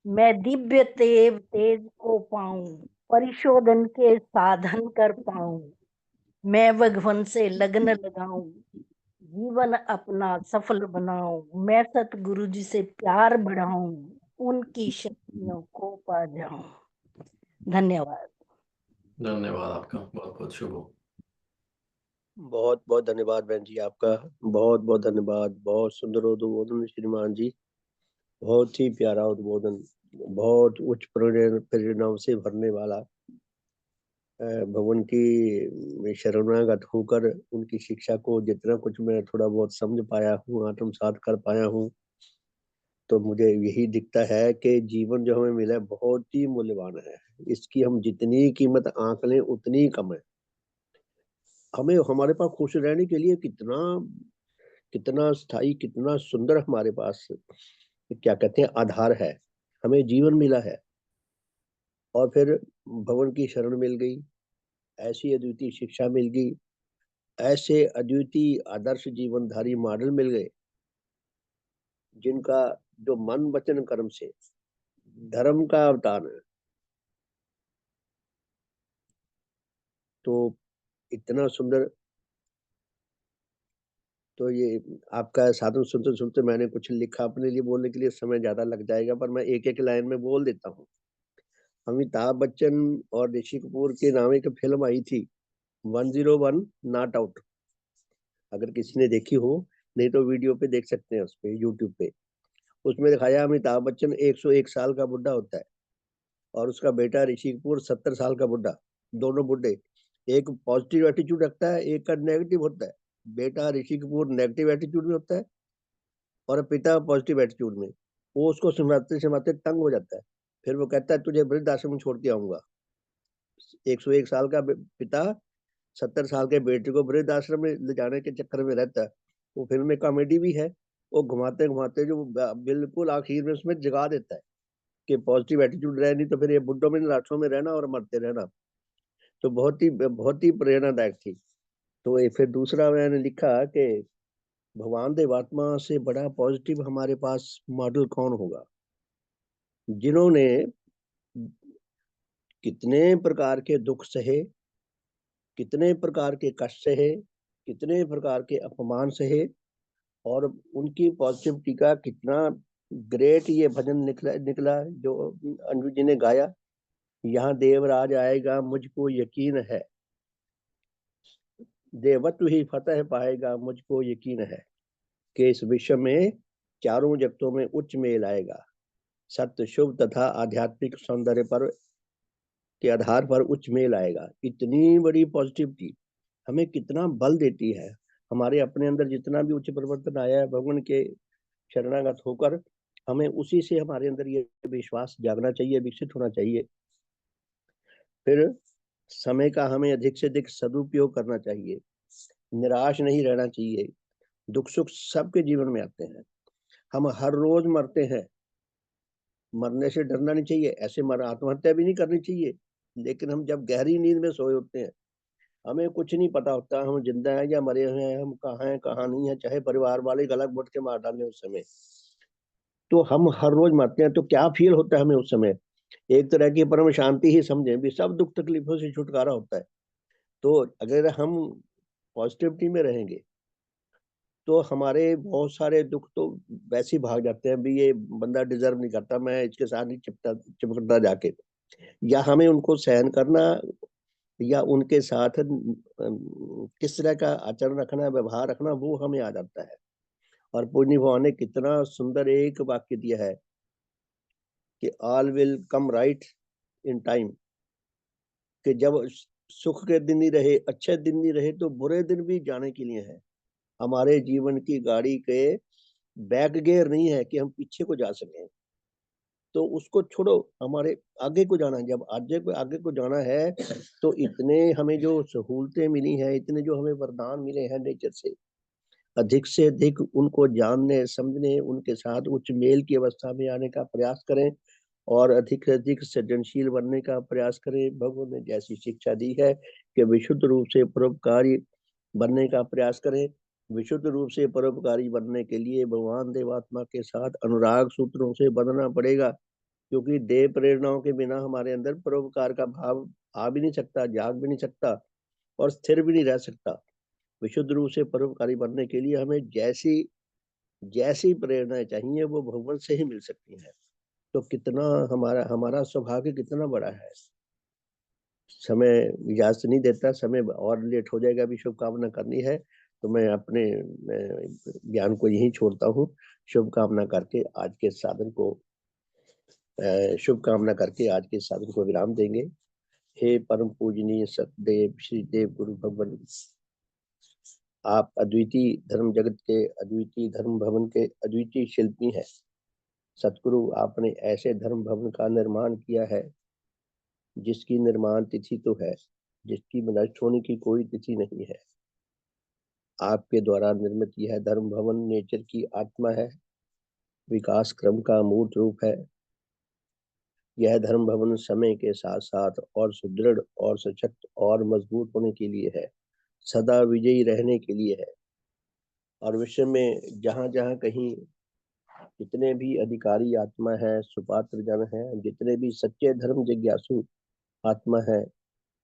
मैं दिव्य तेज तेज को पाऊं, परिशोधन के साधन कर पाऊं, मैं भगवान से लगन लगाऊं, जीवन अपना सफल बनाऊं, मैं सतगुरु जी से प्यार बढ़ाऊं, उनकी शक्तियों को पा जाऊं। धन्यवाद। धन्यवाद आपका, बहुत बहुत शुभ हो। बहुत बहुत धन्यवाद बहन जी आपका। बहुत बहुत धन्यवाद। बहुत सुंदर उद्बोधन श्रीमान जी। बहुत ही प्यारा उद्बोधन। बहुत उच्च प्रेरणाओं से भरने वाला। भगवान की शरणागत होकर उनकी शिक्षा को जितना कुछ मैं थोड़ा बहुत समझ पाया हूँ, आत्मसात कर पाया हूँ, तो मुझे यही दिखता है कि जीवन जो हमें मिला है बहुत ही मूल्यवान है। इसकी हम जितनी कीमत आंक लें उतनी ही कम है। हमें हमारे पास खुश रहने के लिए कितना कितना स्थायी, कितना सुंदर हमारे पास क्या कहते हैं आधार है। हमें जीवन मिला है और फिर भगवान की शरण मिल गई, ऐसी अद्वितीय शिक्षा मिल गई, ऐसे अद्वितीय आदर्श जीवनधारी मॉडल मिल गए, जिनका जो मन वचन कर्म से धर्म का अवतार है। तो इतना सुंदर। तो ये आपका साधन सुनते सुनते मैंने कुछ लिखा अपने लिए, बोलने के लिए समय ज्यादा लग जाएगा, पर मैं एक एक लाइन में बोल देता हूँ। अमिताभ बच्चन और ऋषि कपूर के नाम एक फिल्म आई थी 101 नॉट आउट। अगर किसी ने देखी हो, नहीं तो वीडियो पे देख सकते हैं, उस पे यूट्यूब पे। उसमें दिखाया अमिताभ बच्चन 101 साल का बुढ़ा होता है और उसका बेटा ऋषि कपूर 70 साल का बुढ़ा। दोनों बुढ़े, एक पॉजिटिव एटीट्यूड रखता है, एक का नेगेटिव होता है। बेटा ऋषि कपूर नेगेटिव एटीट्यूड में होता है और पिता पॉजिटिव एटीट्यूड में। वो उसको सुनाते सुनाते तंग हो जाता है। फिर वो कहता है तुझे वृद्ध आश्रम में छोड़ के आऊंगा। 101 साल का पिता 70 साल के बेटे को वृद्ध आश्रम में ले जाने के चक्कर में रहता है। वो फिल्म में कॉमेडी भी है। वो घुमाते घुमाते जो बिल्कुल आखिर में उसमें जगा देता है कि पॉजिटिव एटीट्यूड रहे, नहीं तो फिर ये बुड्ढों में लाशों में रहना और मरते रहना। तो बहुत ही प्रेरणादायक थी। तो ये फिर दूसरा मैंने लिखा कि भगवान देवात्मा से बड़ा पॉजिटिव हमारे पास मॉडल कौन होगा, जिन्होंने कितने प्रकार के दुख सहे, कितने प्रकार के कष्ट सहे, कितने प्रकार के अपमान सहे, और उनकी पॉजिटिविटी का कितना ग्रेट ये भजन निकला निकला जो अंजू जी ने गाया। यहाँ देवराज आएगा मुझको यकीन है, देवत्व ही फतेह पाएगा मुझको यकीन है, कि इस विश्व में चारों जगतों में उच्च मेल आएगा, सत्य शुभ तथा आध्यात्मिक सौंदर्य पर के आधार पर उच्च मेल आएगा। इतनी बड़ी पॉजिटिविटी हमें कितना बल देती है। हमारे अपने अंदर जितना भी उच्च परिवर्तन आया है, भगवान के शरणागत होकर हमें उसी से हमारे अंदर ये विश्वास जागना चाहिए, विकसित होना चाहिए। फिर समय का हमें अधिक से अधिक सदुपयोग करना चाहिए, निराश नहीं रहना चाहिए। दुख सुख सबके जीवन में आते हैं, हम हर रोज मरते हैं, मरने से डरना नहीं चाहिए। ऐसे मर आत्महत्या भी नहीं करनी चाहिए, लेकिन हम जब गहरी नींद में सोए होते हैं, हमें कुछ नहीं पता होता हम जिंदा हैं या मरे हुए हैं, हम कहाँ हैं कहाँ नहीं है, चाहे परिवार वाले गलत बुट के मार डालें उस समय, तो हम हर रोज मरते हैं। तो क्या फील होता है हमें उस समय? एक तरह की परम शांति ही समझें, भी सब दुख तकलीफों से छुटकारा होता है। तो अगर हम पॉजिटिविटी में रहेंगे तो हमारे बहुत सारे दुख तो वैसे ही भाग जाते हैं, भी ये बंदा डिजर्व नहीं करता, मैं इसके साथ नहीं चिपकता जाके, या हमें उनको सहन करना या उनके साथ किस तरह का आचरण रखना, व्यवहार रखना, वो हमें आ जाता है। और पूज्य भगवान ने कितना सुंदर एक वाक्य दिया है कि all will come right in time, कि जब सुख के दिन ही रहे, अच्छे दिन नहीं रहे, तो बुरे दिन भी जाने के लिए है। हमारे जीवन की गाड़ी के बैक गियर नहीं है कि हम पीछे को जा सकें, तो उसको छोड़ो, हमारे आगे को जाना है। जब आगे को जाना है तो इतने हमें जो सहूलतें मिली हैं, इतने जो हमें वरदान मिले हैं नेचर से अधिक उनको जानने समझने, उनके साथ उच्च मेल की अवस्था में आने का प्रयास करें और अधिक से अधिक सृजनशील बनने का प्रयास करें। भगवान ने जैसी शिक्षा दी है कि विशुद्ध रूप से परोपकारी बनने का प्रयास करें। विशुद्ध रूप से परोपकारी बनने के लिए भगवान देवात्मा के साथ अनुराग सूत्रों से बंधना पड़ेगा, क्योंकि देव प्रेरणाओं के बिना हमारे अंदर परोपकार का भाव आ भी नहीं सकता, जाग भी नहीं सकता और स्थिर भी नहीं रह सकता। विशुद्ध रूप से परोपकारी बनने के लिए हमें जैसी जैसी प्रेरणाएं चाहिए वो भगवान से ही मिल सकती हैं। तो कितना हमारा हमारा सौभाग्य कितना बड़ा है। समय इजाजत नहीं देता, समय और लेट हो जाएगा, अभी शुभकामना करनी है, तो मैं अपने ज्ञान को यहीं छोड़ता हूँ। शुभकामना करके आज के साधन को शुभकामना करके आज के साधन को विराम देंगे। हे परम पूजनीय सतदेव श्री देव गुरु भगवान, आप अद्वितीय धर्म जगत के, अद्वितीय धर्म भवन के अद्वितीय शिल्पी हैं। सतगुरु, आपने ऐसे धर्म भवन का निर्माण किया है जिसकी निर्माण तिथि तो है, जिसकी नष्ट होने की कोई तिथि नहीं है। आपके द्वारा निर्मित यह धर्म भवन नेचर की आत्मा है, विकास क्रम का मूर्त रूप है। यह धर्म भवन समय के साथ साथ और सुदृढ़ और सशक्त और मजबूत होने के लिए है, सदा विजयी रहने के लिए है। और विश्व में जहाँ जहाँ कहीं जितने भी अधिकारी आत्मा है, सुपात्र जन है, जितने भी सच्चे धर्म जिज्ञासु आत्मा है,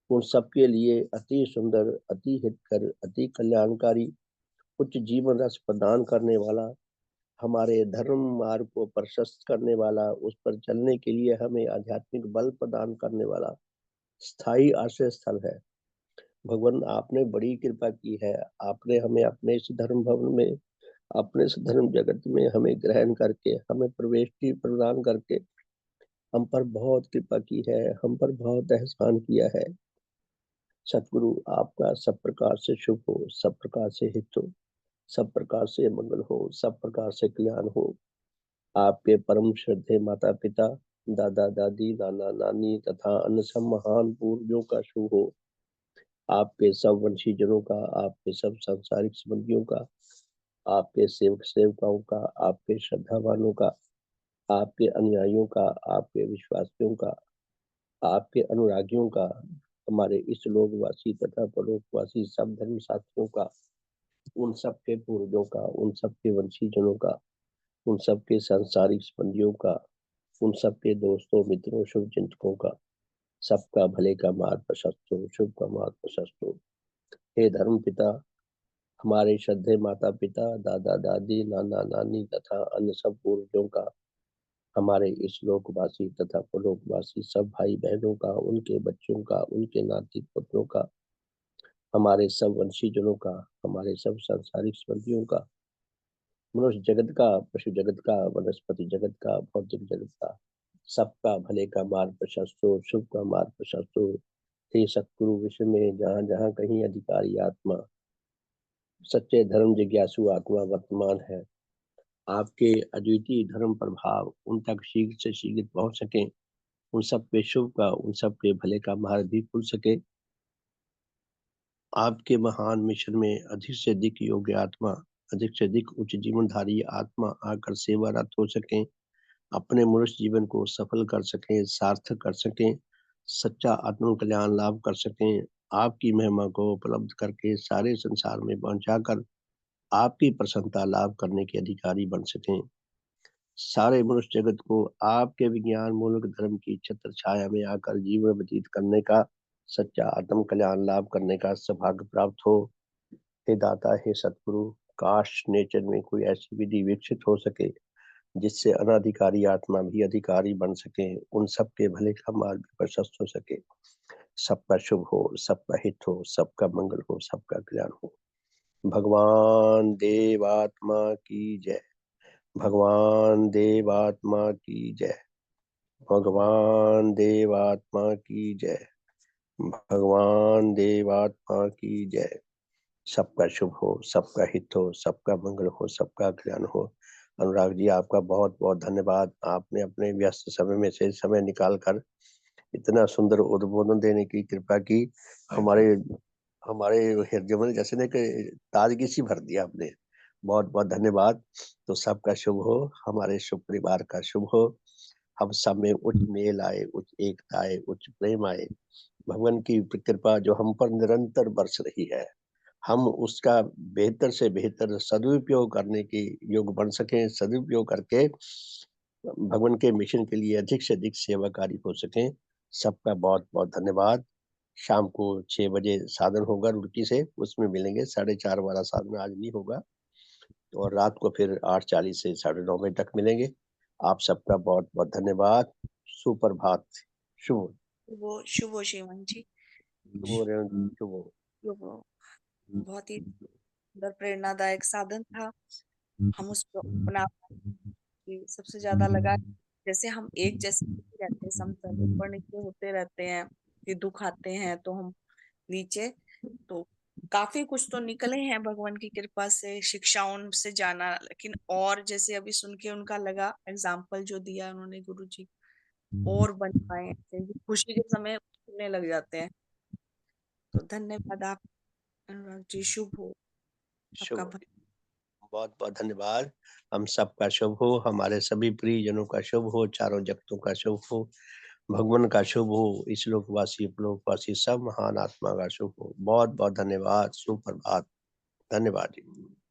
उन सबके लिए अति सुंदर, अति हितकर, अति कल्याणकारी, उच्च जीवन रस प्रदान करने वाला, हमारे धर्म मार्ग को प्रशस्त करने वाला, उस पर चलने के लिए हमें आध्यात्मिक बल प्रदान करने वाला स्थायी आश्रय स्थल है। भगवान, आपने बड़ी कृपा की है। आपने हमें अपने इस धर्म भवन में, अपने इस धर्म जगत में हमें ग्रहण करके, हमें प्रवेश की प्रदान करके हम पर बहुत कृपा की है, हम पर बहुत एहसान किया है। सतगुरु, आपका सब प्रकार से शुभ हो, सब प्रकार से हित हो, सब प्रकार से मंगल हो, सब प्रकार से कल्याण हो। आपके परम श्रद्धेय माता पिता, दादा दादी, नाना नानी तथा अन्य सब महान पूर्वजों का शुभ हो। आपके सब वंशीजनों का, आपके सब सांसारिक संबंधियों का, आपके सेवक सेवकाओं का, आपके श्रद्धावानों का, आपके अनुयायियों का, आपके विश्वासियों का, आपके अनुरागियों का, हमारे इस लोकवासी तथा परलोकवासी सब धर्म साथियों का, उन सब के पूर्वजों का, उन सब के वंशीजनों का, उन सब के सांसारिक संबंधियों का, उन सब के दोस्तों मित्रों शुभ चिंतकों का, सबका भले का मार्ग प्रशस्त हो, शुभ का मार्ग प्रशस्त हो। हे धर्म पिता, हमारे श्रद्धेय माता पिता, दादा दादी, नाना नानी तथा अन्य सब पूर्वजों का, हमारे इस लोकवासी तथा परलोकवासी सब भाई बहनों का, उनके बच्चों का, उनके नाती पुत्रों का, हमारे सब वंशीजनों का, हमारे सब सांसारिक संबंधियों का, मनुष्य जगत का, पशु जगत का, वनस्पति जगत का, भौतिक जगत का, सबका भले का मार्ग प्रशस्त हो, शुभ का मार्ग प्रशस्त हो। हे सतगुरु, विश्व में जहाँ जहाँ कहीं अधिकारी आत्मा, सच्चे धर्म जिज्ञासु आत्मा वर्तमान है, आपके अद्वितीय धर्म प्रभाव उन तक शीघ्र से शीघ्र पहुंच सके, उन सब के शुभ का, उन सब के भले का मार्ग भी खुल सके। आपके महान मिशन में अधिक से अधिक योग्य आत्मा, अधिक से अधिक उच्च जीवनधारी आत्मा आकर सेवारत हो सकें, अपने मनुष्य जीवन को सफल कर सकें, सार्थक कर सकें, सच्चा आत्म कल्याण लाभ कर सकें, आपकी महिमा को उपलब्ध करके सारे संसार में पहुंचाकर आपकी प्रसन्नता लाभ करने के अधिकारी बन सकें। सारे मनुष्य जगत को आपके विज्ञान मूलक धर्म की छत्र छाया में आकर जीवन व्यतीत करने का, सच्चा आत्म कल्याण लाभ करने का सौभाग्य प्राप्त हो। हे दाता, हे सतगुरु, काश नेचर में कोई ऐसी विधि विकसित हो सके जिससे अनाधिकारी आत्मा भी अधिकारी बन सके, उन सबके भले का मार्ग भी प्रशस्त हो सके। सबका शुभ हो, सबका हित हो, सबका मंगल हो, सबका कल्याण हो। भगवान देवात्मा की जय। भगवान देवात्मा की जय। भगवान देवात्मा की जय। भगवान देवात्मा की जय। सबका शुभ हो, सबका हित हो, सबका मंगल हो, सबका कल्याण हो। अनुराग जी, आपका बहुत बहुत धन्यवाद। आपने अपने व्यस्त समय में से समय निकालकर इतना सुंदर उद्बोधन देने की कृपा की। हमारे हमारे हृदय में जैसे ने कि ताजगी सी भर दिया आपने। बहुत बहुत धन्यवाद। तो सबका शुभ हो, हमारे शुभ परिवार का शुभ हो, हम सब में उच्च मेल आए, उच्च एकता आए, उच्च प्रेम आए। भगवान की कृपा जो हम पर निरंतर बरस रही है, हम उसका बेहतर से बेहतर सदुपयोग करने के योग बन सकें, सदुपयोग करके भगवान के मिशन के लिए अधिक से अधिक सेवाकारी हो सकें। सबका बहुत बहुत धन्यवाद। शाम को 6 बजे साधन होगा रुड़की से, उसमें मिलेंगे। 4:30 वाला साधन आज नहीं होगा, और रात को फिर 8:40 से 9:30 बजे तक मिलेंगे। आप सबका बहुत बहुत धन्यवाद। सुप्रभात। शुभ शुभ हो श्रीमान जी। शुभ हो रेणु जी, शुभ हो। शुभ हो। बहुत ही सुंदर प्रेरणादायक साधन था। हम उसको अपना सबसे ज्यादा लगा, जैसे हम एक जैसे नहीं रहते, समतल ऊपर नीचे होते रहते हैं, फिर दुख आते हैं तो हम नीचे, तो काफी कुछ तो निकले हैं भगवान की कृपा से, शिक्षाओं से जाना। लेकिन और जैसे अभी सुन के उनका लगा, एग्जाम्पल जो दिया उन्होंने गुरु जी, और बन पाए ऐसे, खुशी के समय सुनने लग जाते हैं। तो धन्यवाद आप अनुराग जी। शुभ हो शुभ आपका। हो। बहुत बहुत धन्यवाद। हम सबका शुभ हो, हमारे सभी प्रियजनों का शुभ हो, चारों जगतों का शुभ हो, भगवान का शुभ हो, इस लोकवासी उपलोकवासी सब महान आत्मा का शुभ हो। बहुत बहुत धन्यवाद। सुप्रभात। धन्यवाद जी।